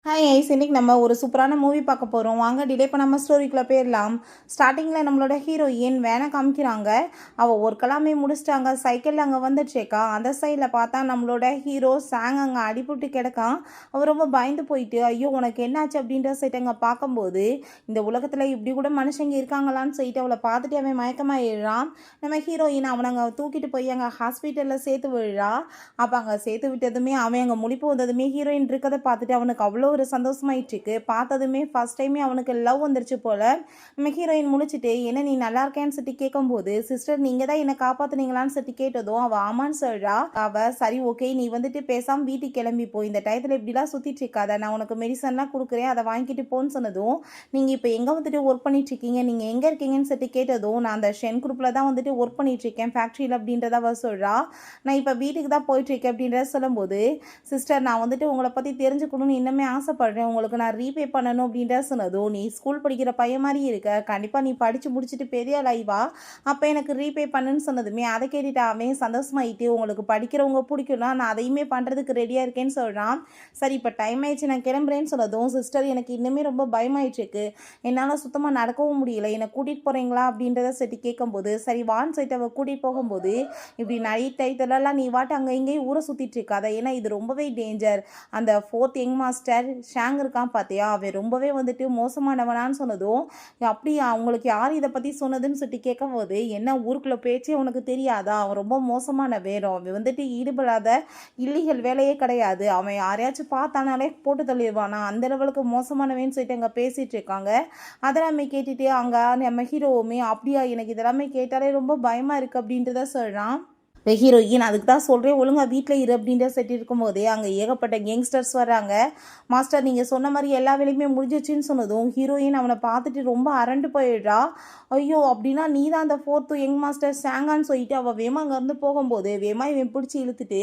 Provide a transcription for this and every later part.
Hi ice, இன்னைக்கு நம்ம ஒரு சூப்பரான மூவி பார்க்க போகிறோம். வாங்க டிலே பண்ணாமல் ஸ்டோரிக்குள்ளே போயிடலாம். ஸ்டார்டிங்கில் நம்மளோட ஹீரோயின் வேனை காமிக்கிறாங்க. அவள் ஒர்க்கெல்லாமே முடிச்சிட்டாங்க. சைக்கிளில் அங்கே வந்துடுச்சேக்கா. அந்த சைடில் பார்த்தா நம்மளோட ஹீரோ சாங் அங்கே அடிபட்டு கிடக்கான். அவர் ரொம்ப பயந்து போயிட்டு, ஐயோ உனக்கு என்னாச்சு அப்படின்ற சைட்டு அங்கே பார்க்கும்போது, இந்த உலகத்தில் இப்படி கூட மனுஷங்க இருக்காங்களான்னு சொல்லிட்டு அவளை பார்த்துட்டு அவன் மயக்கமாயிடுறான். நம்ம ஹீரோயின் அவனை அங்கே தூக்கிட்டு போய் அங்கே ஹாஸ்பிட்டலில் சேர்த்து விழுறா. அப்போ அங்கே சேர்த்து விட்டதுமே அவன் அங்கே முழிப்பு வந்ததுமே ஹீரோயின் இருக்கதை பார்த்துட்டு அவனுக்கு அவ்வளோ ஒரு சந்தோஷமாயிட்டுருக்கு. பார்த்ததுமே ஃபர்ஸ்ட் டைமே அவனுக்கு லவ் வந்துருச்சு போல. நம்ம ஹீரோயின் முழிச்சிட்டு, என்ன நீ நல்லா இருக்கேன்னு சொல்லி கேட்கும்போது, சிஸ்டர் நீங்கள் தான் என்னை காப்பாற்றுனீங்களான்னு சொல்லி கேட்டதும் அவள் ஆமான்னு சொல்கிறா. அவள் சரி ஓகே, நீ வந்துட்டு பேசாமல் வீட்டுக்கு கிளம்பி போ, இந்த டயத்தில் இப்படிலாம் சுற்றிட்டு இருக்காத, நான் உனக்கு மெடிசன்லாம் கொடுக்குறேன், அதை வாங்கிட்டு போன்னு சொன்னதும், நீங்கள் இப்போ எங்கே வந்துட்டு ஒர்க் பண்ணிட்டு இருக்கீங்க, நீங்கள் எங்கே இருக்கீங்கன்னு சொல்லி கேட்டதும், நான் அந்த ஷென் குரூப்பில் தான் வந்துட்டு ஒர்க் பண்ணிட்டு இருக்கேன் ஃபேக்ட்ரியில் அப்படின்றத அவள் சொல்கிறா. நான் இப்போ வீட்டுக்கு தான் போயிட்டுருக்கேன் அப்படின்றத சொல்லும்போது, சிஸ்டர் நான் வந்துட்டு உங்களை பற்றி தெரிஞ்சுக்கணும்னு இன்னுமே ஆசைப்படுறேன், உங்களுக்கு நான் ரீபே பண்ணணும் அப்படின்ற சொன்னதும், நீ ஸ்கூல் படிக்கிற பையன் மாதிரி இருக்க, கண்டிப்பாக நீ படித்து முடிச்சுட்டு பெரிய லைவா அப்போ எனக்கு ரீபே பண்ணுன்னு சொன்னதுமே அதை கேட்டுட்டு அவன் சந்தோஷமாயிட்டு, உங்களுக்கு படிக்கிறவங்க பிடிக்கும்னா நான் அதையுமே பண்ணுறதுக்கு ரெடியாக இருக்கேன்னு சொல்கிறான். சரி இப்போ டைம் ஆயிடுச்சு நான் கிளம்புறேன்னு சொன்னதும், சிஸ்டர் எனக்கு இன்னுமே ரொம்ப பயமாயிட்டுருக்கு, என்னால் சுத்தமாக நடக்கவும் முடியல, என்னை கூட்டிகிட்டு போகிறீங்களா அப்படின்றத சரி கேட்கும்போது, சரி வான் சைட்டு அவள் கூட்டிகிட்டு போகும்போது, இப்படி நைட் டைத்துலலாம் நீ வாட்டு அங்கே இங்கேயும் ஊரை சுற்றிட்டு இருக்காத, ஏன்னா இது ரொம்பவே டேஞ்சர், அந்த 4th யங் மாஸ்டர் ஷாங் இருக்கான் பார்த்தியா, அவன் ரொம்பவே வந்துட்டு மோசமானவனான்னு சொன்னதும், அப்படியா அவங்களுக்கு யார் இதை பற்றி சொன்னதுன்னு சொல்லி கேட்கும்போது, என்ன ஊருக்குள்ளே பேச்சே உனக்கு தெரியாதா, அவன் ரொம்ப மோசமான வேறும், அவன் வந்துட்டு ஈடுபடாத இல்லீகல் வேலையே கிடையாது, அவன் யாரையாச்சும் பார்த்தானாலே போட்டு தள்ளிடுவானா, அந்த லெவலுக்கு மோசமானவேன்னு சொல்லிட்டு அங்கே பேசிகிட்டு இருக்காங்க. அதெல்லாமே கேட்டுட்டு அங்கே நம்ம ஹீரோவுமே, அப்படியா எனக்கு இதெல்லாமே கேட்டாலே ரொம்ப பயமாக இருக்குது அப்படின்றத சொல்கிறான். ஹீரோயின் அதுக்கு தான் சொல்கிறேன் ஒழுங்காக வீட்டில் இரு அப்படின்ற செட்டு இருக்கும்போதே அங்கே ஏகப்பட்ட யங்ஸ்டர்ஸ் வராங்க. மாஸ்டர் நீங்கள் சொன்ன மாதிரி எல்லா வேலையுமே முடிஞ்சிச்சுன்னு சொன்னதும் ஹீரோயின் அவனை பார்த்துட்டு ரொம்ப அரண்டு போயிடுறா. ஐயோ அப்படின்னா நீ தான் அந்த 4th யங் மாஸ்டர் சாங்கான்னு சொல்லிட்டு அவள் வேமா அங்கேருந்து போகும்போது வேமா இவன் பிடிச்சி இழுத்துட்டு,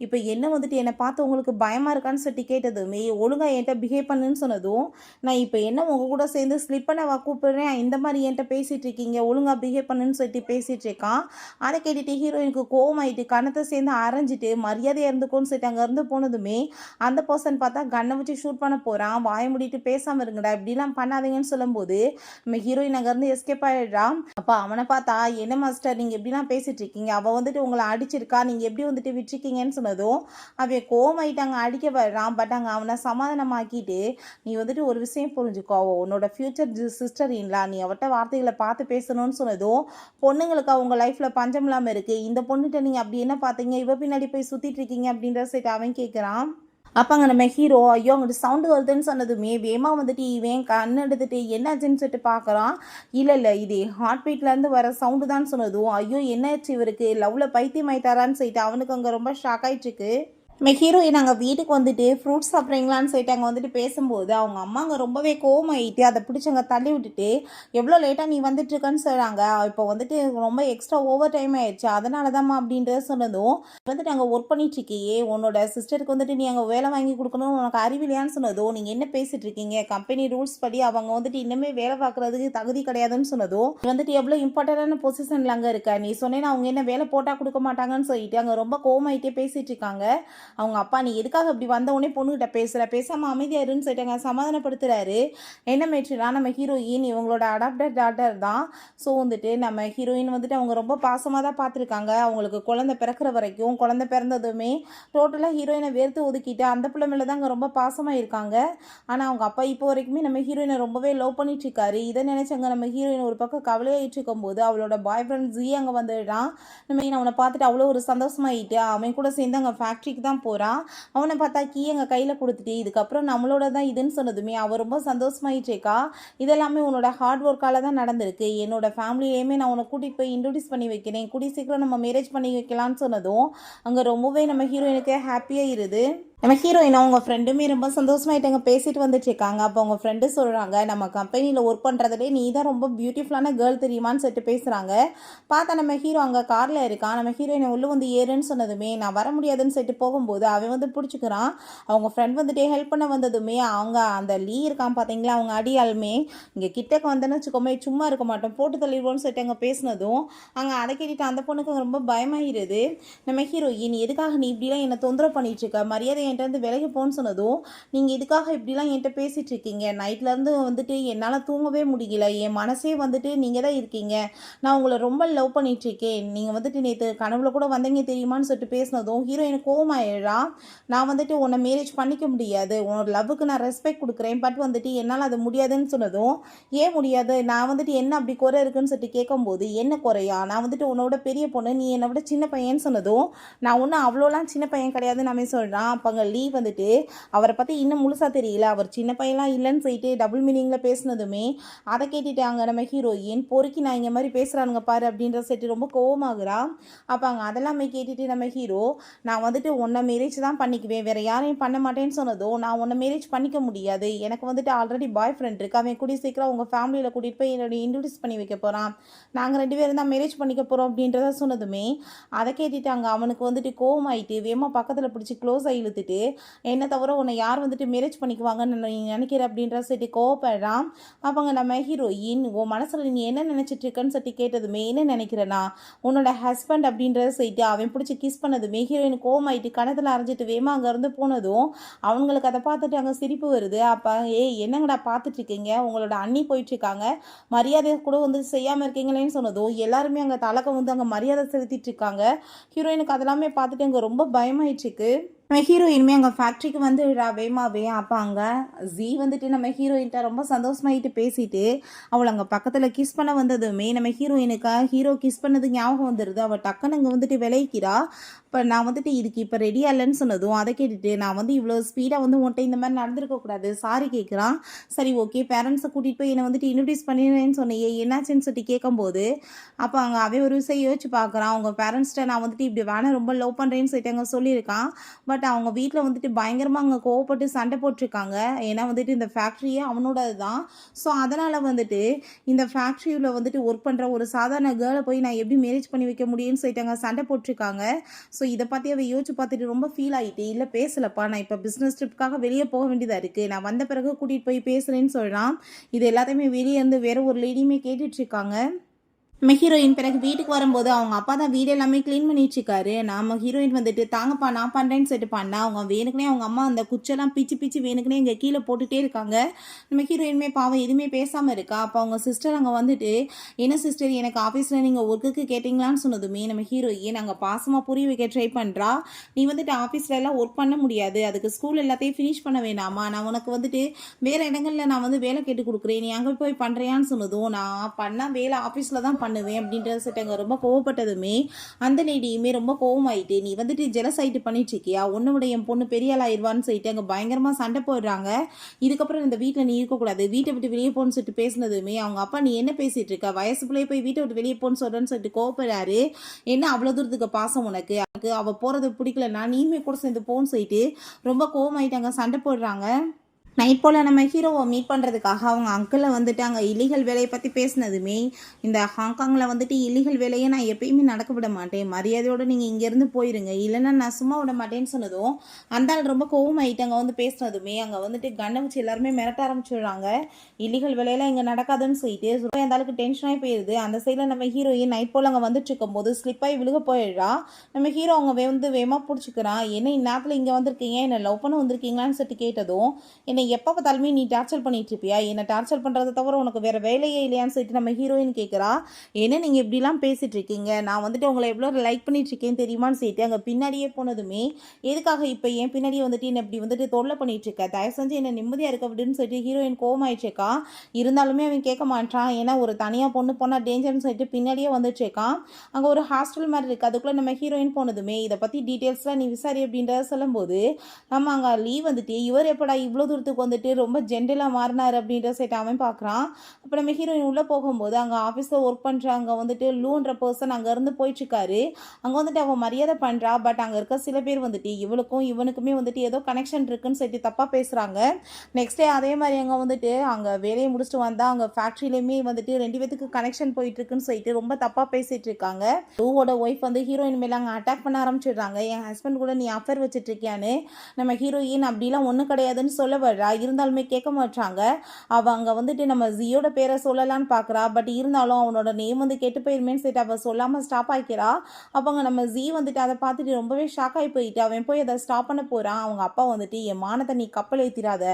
இப்போ என்ன வந்துட்டு என்னை பார்த்து உங்களுக்கு பயமாக இருக்கான்னு சொல்லி கேட்டதுமே, ஒழுங்காக என்கிட்ட பிஹேவ் பண்ணுன்னு சொன்னதும், நான் இப்போ என்ன உங்கள் கூட சேர்ந்து ஸ்லிப் பண்ண கூப்பிடுறேன், இந்த மாதிரி என்கிட்ட பேசிகிட்டு இருக்கீங்க, ஒழுங்காக பிஹேவ் பண்ணுன்னு சொல்லிட்டு பேசிகிட்டு இருக்கான். அதை கேட்டுட்டு ஹீரோயினுக்கு கோவமாயிட்டு கணத்தை சேர்ந்து அரைஞ்சிட்டு மரியாதையாக இருந்துக்கோன்னு சொல்லிட்டு அங்கேருந்து போனதுமே, அந்த பர்சன் பார்த்தா கண்ணை வச்சு ஷூட் பண்ண போகிறான். வாய முடிட்டு பேசாமல் இருங்கடா, இப்படிலாம் பண்ணாதீங்கன்னு சொல்லும்போது நம்ம ஹீரோயின் அங்கேருந்து எஸ்கேப் ஆகிடுறான். அப்போ அவனை பார்த்தா, என்ன மாஸ்டர் நீங்கள் எப்படிலாம் பேசிகிட்டு இருக்கீங்க, அவள் வந்துட்டு உங்களை அடிச்சிருக்கா, நீங்கள் எப்படி வந்துட்டு விட்டுருக்கீங்கன்னு சொன்னதும் அவன் கோவமாயிட்டு அங்கே அடிக்க வர்றான். பட் அங்கே அவனை சமாதானமாக்கிட்டு, நீ வந்துட்டு ஒரு விஷயம் புரிஞ்சுக்கோ, உன்னோட ஃப்யூச்சர் சிஸ்டர் இல்லா, நீ அவட்ட வார்த்தைகளை பார்த்து பேசணும்னு சொன்னதும், பொண்ணுங்களுக்கு அவங்க லைஃப்பில் பஞ்சம் இல்லாமல் இருக்குது, இந்த பொண்ணுகிட்ட நீங்கள் அப்படி என்ன பார்த்தீங்க, இவ பின்னாடி போய் சுற்றிட்டு இருக்கீங்க அப்படின்ற சைட்டு அவன் கேட்குறான். அப்போ அங்கே நம்ம ஹீரோ, ஐயோ அங்கிட்டு சவுண்டு வருதுன்னு சொன்னதுமே வேமா வந்துட்டு இவன் கண் எடுத்துட்டு என்னாச்சுன்னு சொல்லிட்டு பார்க்குறான். இல்லை இது ஹார்ட் பீட்லேருந்து வர சவுண்டு தான் சொன்னதும், ஐயோ என்னாச்சு இவருக்கு லவ்வில் பைத்தியம் ஆயிட்டாரான்னு சொல்லிட்டு அவனுக்கு அங்கே ரொம்ப ஷாக் ஆகிட்டுருக்கு. நம்ம ஹீரோயின் அங்கே வீட்டுக்கு வந்துட்டு ஃப்ரூட்ஸ் சாப்பிட்றீங்களான்னு சொல்லிட்டு அங்கே வந்துட்டு பேசும்போது அவங்க அம்மா அங்கே ரொம்பவே கோவமாயிட்டு அதை பிடிச்சி அங்கே தள்ளி விட்டுட்டு, எவ்வளோ லேட்டாக நீ வந்துட்டுருக்கன்னு சொல்கிறாங்க, இப்போ வந்துட்டு ரொம்ப எக்ஸ்ட்ரா ஓவர் டைம் ஆயிடுச்சு, அதனால தான்மா அப்படின்றத சொன்னதும், வந்துட்டு அங்கே ஒர்க் பண்ணிட்டுருக்கியே உன்னோட சிஸ்டருக்கு வந்துட்டு நீ அங்கே வேலை வாங்கி கொடுக்கணும்னு உனக்கு அறிவில்லையான்னு சொன்னதும், நீங்கள் என்ன பேசிகிட்டு இருக்கீங்க, கம்பெனி ரூல்ஸ் படி அவங்க வந்துட்டு இன்னுமே வேலை பார்க்குறதுக்கு தகுதி கிடையாதுன்னு சொன்னதும், வந்துட்டு எவ்வளோ இம்பார்ட்டண்டான பொசிஷனில் அங்கே இருக்க, நீ சொன்னேன்னா அவங்க என்ன வேலை போட்டால் கொடுக்க மாட்டாங்கன்னு சொல்லிட்டு அங்கே ரொம்ப கோவமாயிட்டே பேசிகிட்டு இருக்காங்க. அவங்க அப்பா, நீ எதுக்காக இப்படி வந்தவொடனே பொண்ணுகிட்ட பேசுகிற, பேசாமல் அமைதியாருன்னு சொல்லிட்டாங்க, சமாதானப்படுத்துகிறாரு. என்ன மேட்ச்சுனா நம்ம ஹீரோயின் இவங்களோட அடாப்டட் டாட்டர் தான். ஸோ வந்துட்டு நம்ம ஹீரோயின் வந்துட்டு அவங்க ரொம்ப பாசமாக தான் பார்த்துருக்காங்க. அவங்களுக்கு குழந்தை பிறக்கிற வரைக்கும், குழந்தை பிறந்ததுமே டோட்டலாக ஹீரோயினை வேர்த்து ஒதுக்கிட்டு அந்த பிள்ளை மேலே தான் அங்கே ரொம்ப பாசமாக இருக்காங்க. ஆனால் அவங்க அப்பா இப்போ வரைக்குமே நம்ம ஹீரோயினை ரொம்பவே லவ் பண்ணிட்டு இருக்காரு. இதை நினைச்சாங்க நம்ம ஹீரோயின் ஒரு பக்கம் கவலையாயிட்டு இருக்கும்போது அவளோட பாய் ஃப்ரெண்ட் ஜி அங்கே வந்துடுறான். நம்ம அவனை பார்த்துட்டு அவ்வளோ ஒரு சந்தோஷமாயிட்டு அவன் கூட சேர்ந்து அங்கே ஃபேக்ட்ரிக்கு தான் போகிறான். அவனை பார்த்தா கீ எங்கள் கையில் கொடுத்துட்டு, இதுக்கப்புறம் நம்மளோட தான் இதுன்னு சொன்னதுமே அவள் ரொம்ப சந்தோஷமாயிட்டேக்கா, இதெல்லாமே உன்னோட ஹார்ட் ஒர்க்கால் தான் நடந்திருக்கு, என்னோட ஃபேமிலியிலேயுமே நான் உன்னை கூட்டிகிட்டு போய் இன்ட்ரடியூஸ் பண்ணி வைக்கிறேன், கூடி சீக்கிரம் நம்ம மேரேஜ் பண்ணி வைக்கலான்னு சொன்னதும் அங்கே ரொம்பவே நம்ம ஹீரோயினுக்கு ஹாப்பியாக இருது. நம்ம ஹீரோயின் அவங்க ஃப்ரெண்டுமே ரொம்ப சந்தோஷமாயிட்டாங்க, பேசிட்டு வந்துட்டு இருக்காங்க. அப்போ அவங்க ஃப்ரெண்டு சொல்கிறாங்க, நம்ம கம்பெனியில் ஒர்க் பண்ணுறதுலே நீ தான் ரொம்ப பியூட்டிஃபுல்லான கேர்ள் தெரியுமான்னு சொல்லிட்டு பேசுகிறாங்க. பார்த்தா நம்ம ஹீரோ அங்கே காரில் இருக்கான். நம்ம ஹீரோயினை உள்ளே வந்து ஏறுன்னு சொன்னதுமே நான் வர முடியாதுன்னு சொல்லிட்டு போகும்போது அவன் வந்து பிடிச்சிக்கிறான். அவங்க ஃப்ரெண்ட் வந்துட்டு ஹெல்ப் பண்ண வந்ததுமே அவங்க அந்த லீ இருக்கான் பார்த்தீங்களா, அவங்க அடியாலுமே இங்கே கிட்டக்கு வந்தேன்னு வச்சுக்கோமே சும்மா இருக்க மாட்டோம், போட்டு தள்ளிடுவோன்னு சொல்லிட்டு அங்கே பேசினதும் அங்கே அதை கேட்டுட்டு அந்த பொண்ணுக்கு ரொம்ப பயமாகிடுது. நம்ம ஹீரோயின், எதுக்காக நீ இப்படிலாம் என்னை தொந்தரவு பண்ணிட்டு இருக்க, மரியாதை என்கிட்ட இருந்து விலகி போன்னு சொன்னதும், நீங்கள் இதுக்காக இப்படிலாம் என்கிட்ட பேசிகிட்டு இருக்கீங்க, நைட்லேருந்து வந்துட்டு என்னால் தூங்கவே முடியல, என் மனசே வந்துட்டு நீங்கள் தான் இருக்கீங்க, நான் உங்களை ரொம்ப லவ் பண்ணிகிட்ருக்கேன், நீங்கள் வந்துட்டு நேற்று கனவுல கூட வந்தீங்க தெரியுமான்னு சொல்லிட்டு பேசினதும் ஹீரோயின் கோவமாயிடுறா. நான் வந்துட்டு உன்னை மேரேஜ் பண்ணிக்க முடியாது, உன்னோட லவ்வுக்கு நான் ரெஸ்பெக்ட் கொடுக்குறேன், பட் வந்துட்டு என்னால் அது முடியாதுன்னு சொன்னதும், ஏன் முடியாது, நான் வந்துட்டு என்ன அப்படி குறை இருக்குன்னு சொல்லிட்டு கேட்கும்போது, என்ன குறையா, நான் வந்துட்டு உன்னோட பெரிய பொண்ணு, நீ என்னை விட சின்ன பையன்னு சொன்னதும், நான் ஒன்றும் அவ்வளோலாம் சின்ன பையன் கிடையாதுன்னு நம்ம சொல்கிறான். அப்போ அங்கே லீ வந்துட்டு அவரை பற்றி இன்னும் முழுசாக தெரியல, அவர் சின்ன பையன்லாம் இல்லைன்னு சொல்லிட்டு டபுள் மீனிங்கில் பேசினதுமே அதை கேட்டுட்டாங்க நம்ம ஹீரோயின், பொறுக்கி நான் இங்கே மாதிரி பேசுகிறானுங்க பாரு அப்படின்ற செட்டு ரொம்ப கோவமாகறா. அப்போ அங்கே அதெல்லாமே கேட்டுட்டு நம்ம ஹீரோ, நான் வந்துட்டு உன்னை மேரேஜ் தான் பண்ணிக்குவேன், வேறு யாரையும் பண்ண மாட்டேன்னு சொன்னதும், நான் உன்னை மேரேஜ் பண்ணிக்க முடியாது, எனக்கு வந்துட்டு ஆல்ரெடி பாய் ஃப்ரெண்ட் இருக்கு, அவன் கூடிய சீக்கிரம் உங்கள் ஃபேமிலியில் கூட்டிகிட்டு போய் என்னோட இன்ட்ரடியூஸ் பண்ணி வைக்க போகிறான், நாங்கள் 2 பேரும் தான் மேரேஜ் பண்ணிக்க போகிறோம் அப்படின்றத சொன்னதுமே அதை கேட்டுட்டாங்க. அவனுக்கு வந்துட்டு கோவமாயிட்டு வேமா பக்கத்தில் பிடிச்சி க்ளோஸ் ஆகி இழுத்துட்டு, என்ன தவிர உன்னை யார் வந்துட்டு மேரேஜ் பண்ணிக்குவாங்கன்னு நீ நினைக்கிற அப்படின்ற சொல்லிட்டு கோவப்படுறான். அப்போங்க நம்ம ஹீரோயின், உன் மனசில் நீ என்ன நினச்சிட்டு இருக்கன்னு சொல்லி கேட்டதுமே, என்ன நினைக்கிறேன்னா உன்னோட ஹஸ்பண்ட் அப்படின்றத சொல்லிட்டு அவன் பிடிச்சி கிஸ் பண்ணதுமே ஹீரோயின் கோவமாயிட்டு கணத்தில் அரைஞ்சிட்டு வேமா அங்கேருந்து போனதும் அவங்களுக்கு அதை பார்த்துட்டு அங்கே சிரிப்பு வருது. அப்போ என்னங்கடா பார்த்துட்ருக்கீங்க, உங்களோட அண்ணி போயிட்டுருக்காங்க, மரியாதை கூட வந்து செய்யாமல் இருக்கீங்களேன்னு சொன்னதும் எல்லாருமே அங்கே தலக்கம் வந்து அங்கே மரியாதை செலுத்திட்டு இருக்காங்க. ஹீரோயினுக்கு அதெல்லாமே பார்த்துட்டு அங்கே ரொம்ப பயமாயிடுச்சுக்கு. நம்ம ஹீரோயினுமே அங்கே ஃபேக்ட்ரிக்கு வந்துடுறா வேமாவே. அப்போ அங்கே ஜீ வந்துட்டு நம்ம ஹீரோயின்ட்ட ரொம்ப சந்தோஷமாயிட்டு பேசிட்டு அவளை அங்கே பக்கத்தில் கிஸ் பண்ண வந்ததுமே நம்ம ஹீரோயினுக்கு ஹீரோ கிஸ் பண்ணது ஞாபகம் வந்துடுது. அவள் டக்குன்னு அங்கே வந்துட்டு விளைவிக்கிறா. இப்போ நான் வந்துட்டு இதுக்கு இப்போ ரெடியாக இல்லைன்னு சொன்னதும் அதை கேட்டுட்டு, நான் வந்து இவ்வளோ ஸ்பீடாக வந்து உன்ட்ட இந்த மாதிரி நடந்திருக்கக்கூடாது, சாரி கேட்குறான். சரி ஓகே, பேரண்ட்ஸை கூட்டிகிட்டு போய் என்னை வந்துட்டு இன்ட்ரடியூஸ் பண்ணிடுறேன்னு சொன்னையே, என்னாச்சுன்னு சொல்லி கேட்கும்போது அப்போ அங்கே அவன் ஒரு விஷயம் யோசிச்சு பார்க்குறான். அவங்க பேரண்ட்ஸ்கிட்ட நான் வந்துட்டு இப்படி வேணால் ரொம்ப லவ் பண்ணுறேன்னு சொல்லிட்டு அங்கே சொல்லியிருக்கான். பட் அவங்க வீட்டில் வந்துட்டு பயங்கரமாக அங்கே கோவப்பட்டு சண்டை போட்டிருக்காங்க. ஏன்னா வந்துட்டு இந்த ஃபேக்ட்ரியே அவனோடது தான். ஸோ அதனால் வந்துட்டு இந்த ஃபேக்ட்ரியில் வந்துட்டு ஒர்க் பண்ணுற ஒரு சாதாரண கேர்ளை போய் நான் எப்படி மேரேஜ் பண்ணி வைக்க முடியும்னு சொல்லிட்டு அங்கே சண்டை போட்டிருக்காங்க. ஸோ இதை பற்றி அவள் யோசிச்சு பார்த்துட்டு ரொம்ப ஃபீல் ஆகிட்டு, இல்லை பேசலப்பா, நான் இப்போ பிஸ்னஸ் ட்ரிப்புக்காக வெளியே போக வேண்டியதாக இருக்குது, நான் வந்த பிறகு கூட்டிகிட்டு போய் பேசுகிறேன்னு சொல்கிறான். இது எல்லாத்தையுமே வெளியே இருந்து வேறு ஒரு லேடியுமே கேட்டுட்ருக்காங்க. நம்ம ஹீரோயின் பிறகு வீட்டுக்கு வரும்போது அவங்க அப்பா தான் வீடு எல்லாமே க்ளீன் பண்ணிட்டுருக்காரு. நம்ம ஹீரோயின் வந்துட்டு தாங்கப்பா நான் பண்ணுறேன்னு சொல்லிட்டு பண்ணா, அவங்க வேணுக்குனே அவங்க அம்மா அந்த குச்செல்லாம் பிச்சு பிச்சு வேணுக்குனே இங்கே கீழே போட்டுகிட்டே இருக்காங்க. நம்ம ஹீரோயினுமே பாவம் எதுவுமே பேசாமல் இருக்கா. அப்போ அவங்க சிஸ்டர் அங்கே வந்துட்டு, என்ன சிஸ்டர் எனக்கு ஆஃபீஸில் நீங்கள் ஒர்க்குக்கு கேட்டிங்களான்னு சொன்னதுமே நம்ம ஹீரோயின் அங்கே பாசமாக புரிய வைக்க ட்ரை பண்ணுறா. நீ வந்துட்டு ஆஃபீஸில் எல்லாம் ஒர்க் பண்ண முடியாது, அதுக்கு ஸ்கூல் எல்லாத்தையும் ஃபினிஷ் பண்ண வேணாமா, நான் உனக்கு வந்துட்டு வேறு இடங்களில் நான் வந்து வேலை கேட்டு கொடுக்குறேன், நீ அங்கே போய் பண்ணுறியான்னு சொன்னதும், நான் பண்ணால் வேலை ஆஃபீஸில் தான் பண்ணுவேன் அப்படின்றத சொல்லிட்டாங்க. ரொம்ப கோவப்பட்டதுமே அந்த லேடியுமே ரொம்ப கோவமாயிட்டு, நீ வந்துட்டு ஜெலஸ் ஆகிட்டு பண்ணிட்டு இருக்கியா, ஒன்று விட என் பொண்ணு பெரிய ஆள் ஆயிடுவான்னு சொல்லிட்டு அங்கே பயங்கரமாக சண்டை போடுறாங்க. இதுக்கப்புறம் இந்த வீட்டில் நீ இருக்கக்கூடாது, வீட்டை விட்டு வெளியே போன்னு சொல்லிட்டு பேசினதுமே அவங்க அப்பா, நீ என்ன பேசிட்டு இருக்க, வயசு பிள்ளைய போய் வீட்டை விட்டு வெளியே போன்னு சொல்கிறேன்னு சொல்லிட்டு கோவப்படுறாரு. என்ன அவ்வளோ தூரத்துக்கு பாசம் உனக்கு, அவள் போகிறது பிடிக்கலன்னா நீயுமே கூட சேர்ந்து போன்னு சொல்லிட்டு ரொம்ப கோவமாயிட்டாங்க, சண்டை போடுறாங்க. நைட் போல் நம்ம ஹீரோவை மீட் பண்ணுறதுக்காக அவங்க அங்கிளை வந்துட்டு அங்கே இல்லீகல் வேலையை பற்றி பேசினதுமே, இந்த ஹாங்காங்கில் வந்துட்டு இல்லீகல் வேலையை நான் எப்பயுமே நடக்க விட மாட்டேன், மரியாதையோடு நீங்கள் இங்கேருந்து போயிருங்க, இல்லைன்னா நான் சும்மா விட மாட்டேன்னு சொன்னதும் அந்த ஆள் ரொம்ப கோவமாயிட்டு அங்கே வந்து பேசினதுமே அங்கே வந்துட்டு கண்ணை வச்சு எல்லாருமே மிரட்ட ஆரம்பிச்சிடுறாங்க. இல்லீகல் வேலையெல்லாம் இங்கே நடக்காதுன்னு சொல்லிட்டு அந்த ஆளுக்கு டென்ஷனாகி போயிடுது. அந்த சைடில் நம்ம ஹீரோயின் நைட் போல் அங்கே வந்துட்டு இருக்கும்போது ஸ்லிப்பாகி விழுக போயிடுறா. நம்ம ஹீரோ அவங்க வந்து வேகமாக பிடிச்சிக்கிறான். என்ன இந்நேரத்தில் இங்கே வந்திருக்கீங்க, என்னை லவ் பண்ண வந்திருக்கீங்களான்னு சொல்லிட்டு கேட்டதும், என்னை எப்போ பார்த்தாலுமே நீ டார்ச்சர் பண்ணிட்டு இருப்பியா, என்னை டார்ச்சர் பண்ணுறதை தவிர உனக்கு வேறு வேலையே இல்லையான்னு சொல்லிட்டு நம்ம ஹீரோயின் கேட்குறா. என்ன நீங்கள் இப்படிலாம் பேசிகிட்டு இருக்கீங்க, நான் வந்துட்டு உங்களை எவ்வளோ லைக் பண்ணிட்டு இருக்கேன்னு தெரியுமான்னு சொல்லிட்டு அங்கே பின்னாடியே போனதுமே, எதுக்காக இப்போ என் பின்னாடியே வந்துட்டு என்னை இப்படி வந்துட்டு தொல்லை பண்ணிட்டு இருக்க, தயவு செஞ்சு என்னை நிம்மதியாக இருக்க அப்படின்னு சொல்லிட்டு ஹீரோயின் கோவமாயிடுச்சேக்கா. இருந்தாலுமே அவன் கேட்க மாட்டான். ஏன்னா ஒரு தனியாக பொண்ணு போனால் டேஞ்சர்னு சொல்லிட்டு பின்னாடியே வந்துட்டுருக்கான். அங்கே ஒரு ஹாஸ்டல் மாதிரி இருக்குது, அதுக்குள்ளே நம்ம ஹீரோயின் போனதுமே இதை பற்றி டீட்டெயில்ஸ்லாம் நீ விசாரி அப்படின்றத சொல்லும்போது நம்ம அங்கே லீவ் வந்துட்டு இவர் எப்படா இவ்வளோ தூரத்துக்கு வந்துட்டு ரொம்ப ஜென்டலாக மாறினார் அப்படின்ற செட் அவன் பார்க்குறான். அப்போ நம்ம ஹீரோயின் உள்ளே போகும்போது அங்கே ஆஃபீஸில் ஒர்க் பண்ணுறாங்க வந்துட்டு லூன்ற பர்சன் அங்கேருந்து போயிட்டுருக்காரு. அங்கே வந்துட்டு அவன் மரியாதை பண்ணுறா. பட் அங்கே இருக்க சில பேர் வந்துட்டு இவளுக்கும் இவனுக்குமே வந்துட்டு ஏதோ கனெக்ஷன் இருக்குன்னு சொல்லிட்டு தப்பாக பேசுகிறாங்க. நெக்ஸ்ட் டே அதே மாதிரி அங்கே வந்துட்டு அங்கே வேலையை முடிச்சுட்டு வந்தால் அங்கே ஃபேக்ட்ரியிலையுமே வந்துட்டு 2 பேத்துக்கு கனெக்ஷன் போயிட்டுருக்குன்னு சொல்லிட்டு ரொம்ப தப்பாக பேசிகிட்டு இருக்காங்க. லூவோட ஒய்ஃப் வந்து ஹீரோயின் மேலே அங்கே அட்டாக் பண்ண ஆரம்பிச்சிடுறாங்க. என் ஹஸ்பண்ட் கூட நீ அஃபேர் வச்சுட்டு இருக்கியான்னு நம்ம ஹீரோயின் அப்படிலாம் ஒன்றும் கிடையாதுன்னு சொல்ல வர்றா. போயிடுறா. இருந்தாலுமே கேட்க மாட்றாங்க. அவ அங்க வந்துட்டு நம்ம ஜியோட பேரை சொல்லலான்னு பார்க்குறா. பட் இருந்தாலும் அவனோட நேம் வந்து கெட்டு போயிருமேன்னு சொல்லிட்டு அவ சொல்லாம ஸ்டாப் ஆயிக்கிறா. அப்ப அங்க நம்ம ஜி வந்துட்டு அத பார்த்துட்டு ரொம்பவே ஷாக் ஆயி போயிட்டு, அவன் போய் அத ஸ்டாப் பண்ண போறான். அவங்க அப்பா வந்துட்டு, "என் மானத்த நீ கப்பல் ஏத்திறாத.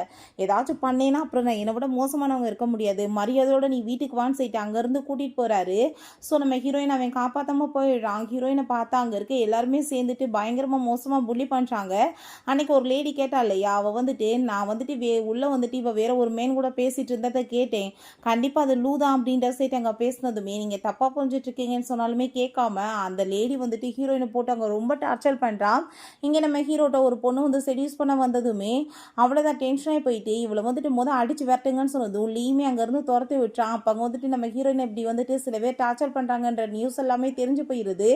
ஏதாச்சும் பண்ணேன்னா அப்புறம் நான் என்னை விட மோசமானவங்க இருக்க முடியாது. மரியாதையோட நீ வீட்டுக்கு வான்னு" சொல்லிட்டு அங்கேருந்து கூட்டிட்டு போறாரு. ஸோ நம்ம ஹீரோயின் அவன் காப்பாத்தாம போயிடுறான். ஹீரோயின பார்த்தா அங்க இருக்க எல்லாருமே சேர்ந்துட்டு பயங்கரமா மோசமா புல்லி பண்றாங்க. அன்னைக்கு ஒரு லேடி கேட்டா இல்லையா, அவ வந்துட்டு, "நான் வந்துட்டு உள்ள வந்துட்டு இவ வேற ஒரு மேன் கூட பேசிட்டு இருந்தத கேட்டேன். கண்டிப்பா அது லூ தான்" அப்படின்ற சைட் அங்க பேசினதுமே, நீங்க தப்பா புரிஞ்சுட்டு இருக்கீங்கன்னு சொன்னாலுமே கேட்காம அந்த லேடி வந்துட்டு ஹீரோயினை போட்டு அங்க ரொம்ப டார்ச்சர் பண்றா. இங்க நம்ம ஹீரோட்ட ஒரு பொண்ணு வந்து செடியூஸ் பண்ண வந்ததுமே அவ்வளோதான் டென்ஷன் ஆகி போயிட்டு இவளை வந்துட்டு அடிச்சு விரட்டுங்கன்னு சொன்னதும் லீமே அங்கேருந்து துரத்தி விட்டுறான். அப்போ அங்கே வந்துட்டு நம்ம ஹீரோயின் இப்படி வந்துட்டு சில பேர் டார்ச்சர் பண்ணுறாங்கன்ற நியூஸ் எல்லாமே தெரிஞ்சு போயிடுது.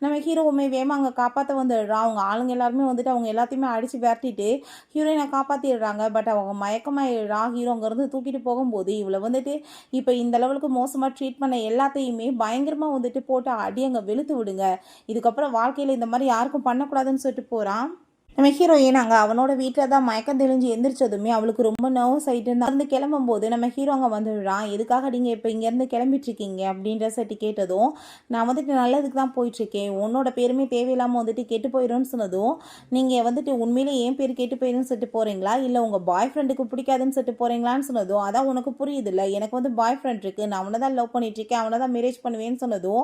நம்ம ஹீரோவுமே வேமா அங்கே காப்பாற்ற வந்துடுறான். அவங்க ஆளுங்க எல்லாருமே வந்துட்டு அவங்க எல்லாத்தையுமே அடிச்சு விரட்டிட்டு ஹீரோயினை காப்பாற்றிடுறாங்க. பட் அவங்க மயக்கமாயிடுறா. ஹீரோ அங்கேருந்து தூக்கிட்டு போகும்போது இவளை வந்துட்டு இப்போ இந்த லெவலுக்கு மோசமாக ட்ரீட் பண்ண எல்லாத்தையுமே பயங்கரமாக வந்துட்டு போட்டு அடி அங்கே வெளுத்து விடுங்க. இதுக்கப்புறம் வாழ்க்கையில் இந்த மாதிரி யாருக்கும் பண்ணக்கூடாதுன்னு சொல்லிட்டு போகிறான். நம்ம ஹீரோயின் அங்கே அவனோட வீட்டில் தான் மயக்கம் தெளிஞ்சு எந்திரிச்சதுமே அவளுக்கு ரொம்ப நர்வஸ் ஆகிட்டு இருந்து கிளம்பும்போது நம்ம ஹீரோ அங்கே வந்துடுறான். எதுக்காக நீங்கள் இப்போ இங்கேருந்து கிளம்பிட்டுருக்கீங்க அப்படின்ற சட்டி கேட்டதும், நான் வந்துட்டு நல்லதுக்கு தான் போயிட்டுருக்கேன், உன்னோட பேருமே தேவையில்லாமல் வந்துட்டு கெட்டு போயிடும்னு சொன்னதும், நீங்கள் வந்துட்டு உண்மையிலே என் பேர் கெட்டு போயிடும்னு சொல்லிட்டு போகிறீங்களா, இல்லை உங்கள் பாய் ஃப்ரெண்டுக்கு பிடிக்காதுன்னு சொல்லிட்டு போகிறீங்களான்னு சொன்னதும், அதான் உனக்கு புரியுது இல்லை, எனக்கு வந்து பாய் ஃப்ரெண்ட் இருக்குது, நான் அவனை தான் லவ் பண்ணிட்டுருக்கேன், அவனை தான் மேரேஜ் பண்ணுவேன்னு சொன்னதும்,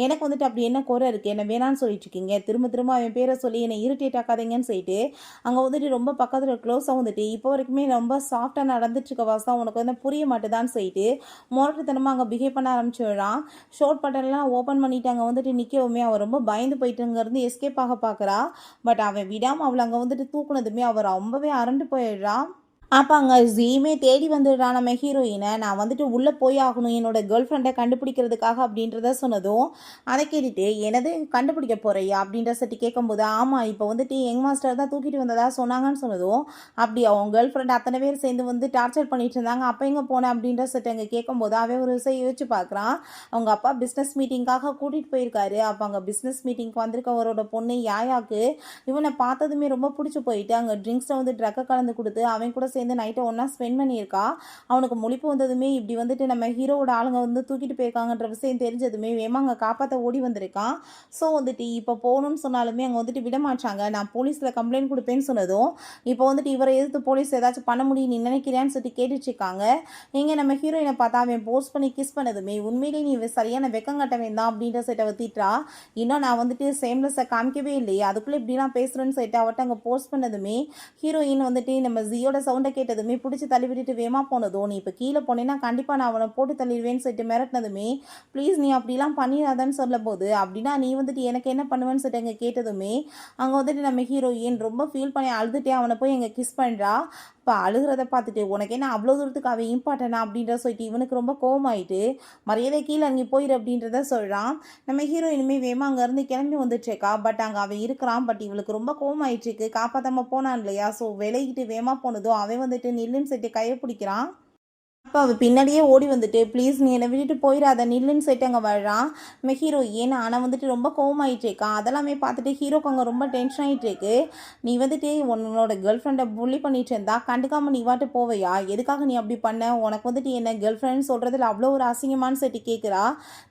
எனக்கு வந்துட்டு அப்படி என்ன குறை இருக்குது, என்ன வேணான்னு சொல்லிட்டு இருக்கீங்க, திரும்ப திரும்ப அவன் பேரை சொல்லி என்னை இரிட்டேட் ஆக்காதீங்கன்னு சொல்லிட்டு அங்கே வந்துட்டு ரொம்ப பக்கத்தில் க்ளோஸாக வந்துட்டு இப்போ வரைக்குமே ரொம்ப சாஃப்டாக நடந்துட்டு இருக்க வாசம் உனக்கு வந்து புரிய மாட்டேதான்னு சொல்லிட்டு மோட்டத்தனமாக அங்கே பிஹேவ் பண்ண ஆரம்பிச்சிடுறான். ஷோட் பட்டன்லாம் ஓப்பன் பண்ணிட்டு அங்கே வந்துட்டு நிற்கவுமே அவன் ரொம்ப பயந்து போயிட்டு அங்கேருந்து எஸ்கேப் ஆக பார்க்குறா. பட் அவன் விடாமல் அவளை அங்கே வந்துட்டு தூக்குனதுமே அவர் ரொம்பவே அரண்டு போயிடுறான். அப்போ அங்கே ஜீமே தேடி வந்துடுறான் நம்ம ஹீரோயினை. நான் வந்துட்டு உள்ளே போய் ஆகணும் என்னோட கேர்ள் ஃப்ரெண்டை கண்டுபிடிக்கிறதுக்காக அப்படின்றத சொன்னதும், அதை கேட்டுட்டு எனது கண்டுபிடிக்க போறியா அப்படின்ற சட்டி கேட்கும்போது, ஆமாம் இப்போ வந்துட்டு யங் மாஸ்டர் தான் தூக்கிட்டு வந்ததா சொன்னாங்கன்னு சொன்னதும், அப்படி அவங்க கேர்ள் ஃப்ரெண்ட் அத்தனை பேர் சேர்ந்து வந்து டார்ச்சர் பண்ணிட்டு இருந்தாங்க, அப்போ எங்கே போனேன் அப்படின்ற சட்டி அங்கே கேட்கும்போது அவன் ஒரு விஷயம் யோசிச்சு பார்க்குறான். அவங்க அப்பா பிஸ்னஸ் மீட்டிங்காக கூட்டிகிட்டு போயிருக்காரு. அப்போ அங்கே பிஸ்னஸ் மீட்டிங்க்கு வந்திருக்கவரோட பொண்ணு யாயாக்கு இவனை பார்த்ததுமே ரொம்ப பிடிச்சி போயிட்டு அங்கே ட்ரிங்க்ஸில் வந்து ட்ரக்கை கலந்து கொடுத்து அவன் கூட சேர்ந்து நைட்டை ஒன்றா ஸ்பெண்ட் பண்ணியிருக்கா. அவனுக்கு முழிப்பு வந்ததுமே இப்படி வந்துட்டு நம்ம ஹீரோவோட ஆளுங்க வந்து தூக்கிட்டு போயிருக்காங்கன்ற விஷயம் தெரிஞ்சதுமே வேமா அங்கே காப்பாற்ற ஓடி வந்திருக்கான். ஸோ வந்துட்டு இப்போ போகணும்னு சொன்னாலுமே அங்கே வந்துட்டு விட மாட்டாங்க. நான் போலீஸில் கம்ப்ளைண்ட் கொடுப்பேன்னு சொன்னதும், இப்போ வந்துட்டு இவரை எதிர்த்து போலீஸ் ஏதாச்சும் பண்ண முடியும் நீ நினைக்கிறேன்னு சொல்லிட்டு கேட்டுட்ருக்காங்க. இங்கே நம்ம ஹீரோயினை பார்த்தா அவன் போஸ்ட் பண்ணி கிஸ் பண்ணதுமே உண்மையிலே நீ சரியான வெக்கம் கட்டவேன் தான் அப்படின்ற சைட்டை வத்திட்டா. இன்னும் நான் வந்துட்டு சேம்லெஸ்ஸை காமிக்கவே இல்லையே அதுக்குள்ளே இப்படிலாம் பேசுகிறேன்னு சொல்லிட்டு அவட்ட அங்கே போஸ்ட் பண்ணதுமே ஹீரோயின் வந்துட்டு நம்ம ஜியோட சவுண்டை கேட்டதுமே பிடிச்சி தள்ளி விட்டுட்டு வேமா போனதும், நீ இப்போ கீழே போனேன்னா கண்டிப்பாக நான் அவனை போட்டு தள்ளிடுவேன்னு சொல்லிட்டு மிரட்டினதுமே, ப்ளீஸ் நீ அப்படிலாம் பண்ணிடாதான்னு சொல்ல போது, அப்படின்னா நீ வந்துட்டு எனக்கு என்ன பண்ணுவேன்னு சொல்லிட்டு அங்கே கேட்டதுமே அங்கே வந்துட்டு நம்ம ஹீரோயின் ரொம்ப ஃபீல் பண்ணி அழுதுட்டே அவனை போய் எங்கே கிஸ் பண்ணுறா. இப்போ அழுகிறத பார்த்துட்டு உனக்கு என்ன அவ்வளோ தூரத்துக்கு அவன் இம்பார்ட்டனா அப்படின்ற சொல்லிட்டு இவனுக்கு ரொம்ப கோவமாயிட்டு மரியாதை கீழே அங்கே போயிரு அப்படின்றத சொல்கிறான். நம்ம ஹீரோயினுமே வேமா அங்கேருந்து கிளம்பி வந்துட்டுருக்கா. பட் அங்கே அவன் இருக்கிறான். பட் இவளுக்கு ரொம்ப கோவமாயிட்டுருக்கு. காப்பாற்றாம போனான் இல்லையா, ஸோ விலகிட்டு வேமா போனதும் அவன் வந்துட்டு நில்லுன்னு சொல்லிட்டு கையை பிடிக்கிறான். அப்போ அவள் பின்னாடியே ஓடி வந்துட்டு ப்ளீஸ் நீ என்னை விட்டுட்டு போயிடாத நில்லுன்னு சொல்லிட்டு அங்கே வர்றான். நம்ம ஹீரோ ஏன்னா ஆனால் வந்துட்டு ரொம்ப கோவமாயிட்டுருக்கான். அதெல்லாமே பார்த்துட்டு ஹீரோக்கு அங்கே ரொம்ப டென்ஷன் ஆகிட்டுருக்கு. நீ வந்துட்டு உன்னோட கேர்ள் ஃப்ரெண்டை புள்ளி பண்ணிட்டு இருந்தா கண்டுக்காமல் நீ வாட்டு போவையா, எதுக்காக நீ அப்படி பண்ண, உனக்கு வந்துட்டு என்ன கேர்ள் ஃப்ரெண்ட் சொல்கிறதுல அவ்வளோ ஒரு அசிங்கமானு சொல்லிட்டு கேட்குறா.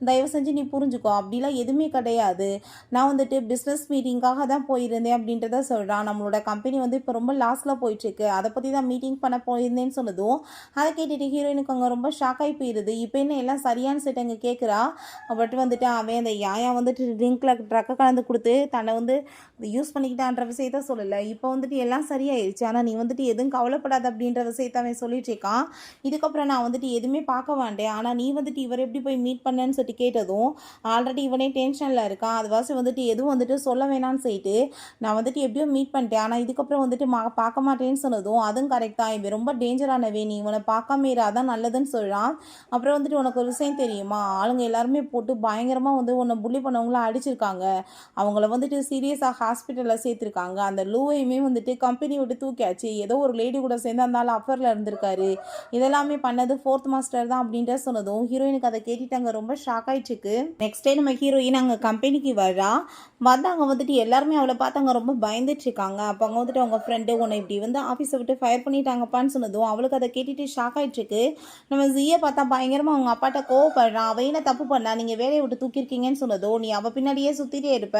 தயவு செஞ்சு நீ புரிஞ்சுக்கோ அப்படிலாம் எதுவுமே கிடையாது, நான் வந்துட்டு பிஸ்னஸ் மீட்டிங்காக தான் போயிருந்தேன் அப்படின்றத சொல்கிறான். நம்மளோட கம்பெனி வந்து இப்போ ரொம்ப லாஸில் போயிட்டுருக்கு, அதை பற்றி தான் மீட்டிங் பண்ண போயிருந்தேன்னு சொன்னதும் அதை கேட்டுட்டு ஹீரோயினுக்கு அங்கே ரொம்ப ஷாக் ஆகி போயிடுது. இப்போ என்ன எல்லாம் சரியானு சொல்லிட்டு அங்கே கேட்குறா. பட் வந்துட்டு அவன் அந்த யாயா வந்துட்டு ட்ரிங்கில் ட்ரக்கை கலந்து கொடுத்து தன்னை வந்து யூஸ் பண்ணிக்கிட்டான்ற விஷயத்த சொல்லலை. இப்போ வந்துட்டு எல்லாம் சரியாயிருச்சு, ஆனால் நீ வந்துட்டு எதுவும் கவலைப்படாத அப்படின்ற விஷயத்த அவன் சொல்லிட்டு இருக்கான். இதுக்கப்புறம் நான் வந்துட்டு எதுவுமே பார்க்க வேண்டேன், ஆனால் நீ வந்துட்டு இவர் எப்படி போய் மீட் பண்ணேன்னு சொல்லிட்டு கேட்டதும் ஆல்ரெடி இவனே டென்ஷனில் இருக்கான். அதுவாசி வந்துட்டு எதுவும் வந்துட்டு சொல்ல வேணான்னு சொல்லிட்டு நான் வந்துட்டு எப்படியோ மீட் பண்ணிட்டேன், ஆனால் இதுக்கப்புறம் வந்துட்டு பார்க்க மாட்டேன்னு சொன்னதும் அதுவும் கரெக்ட் தான், இவன் ரொம்ப டேஞ்சரானவே, நீ இவனை பார்க்காம அதான் நல்லதுன்னு சொல்கிறான். அப்புறம் வந்துட்டு உனக்கு ஒரு விஷயம் தெரியுமா, ஆளுங்க எல்லாருமே போட்டு பயங்கரமாக வந்து உன்னை புள்ளி பண்ணவங்கள அடிச்சிருக்காங்க. அவங்கள வந்துட்டு சீரியஸாக ஹாஸ்பிட்டலில் சேர்த்துருக்காங்க. அந்த லூவையுமே வந்துட்டு கம்பெனி விட்டு தூக்கியாச்சு. ஏதோ ஒரு லேடி கூட சேர்ந்து அந்த ஆள் அஃபரில் இருந்திருக்காரு. இதெல்லாமே பண்ணது ஃபோர்த் மாஸ்டர் தான் அப்படின்ட்டு சொன்னதும் ஹீரோயினுக்கு அதை கேட்டுட்டு அங்கே ரொம்ப ஷாக் ஆயிடுச்சுக்கு. நெக்ஸ்ட் டே நம்ம ஹீரோயின் அங்கே கம்பெனிக்கு வரா. அங்கே வந்துட்டு எல்லாருமே அவளை பார்த்து அங்கே ரொம்ப பயந்துட்டு இருக்காங்க. அப்போ அங்கே வந்துட்டு அவங்க ஃப்ரெண்டு உன்னை இப்படி வந்து ஆஃபீஸை விட்டு ஃபயர் பண்ணிட்டாங்கப்பான்னு சொன்னதும் அவளுக்கு அதை கேட்டுட்டு ஷாக் ஆயிடுச்சுக்கு. நம்ம ஜியை பார்த்தா பயங்கரமாக அவங்க அப்பாட்ட கோவப்படுறான். அவ என்ன தப்பு பண்ணா, நீங்கள் வேலையை விட்டு தூக்கியிருக்கீங்கன்னு சொன்னதோ, நீ அவள் பின்னாடியே சுற்றிட்டே இருப்ப,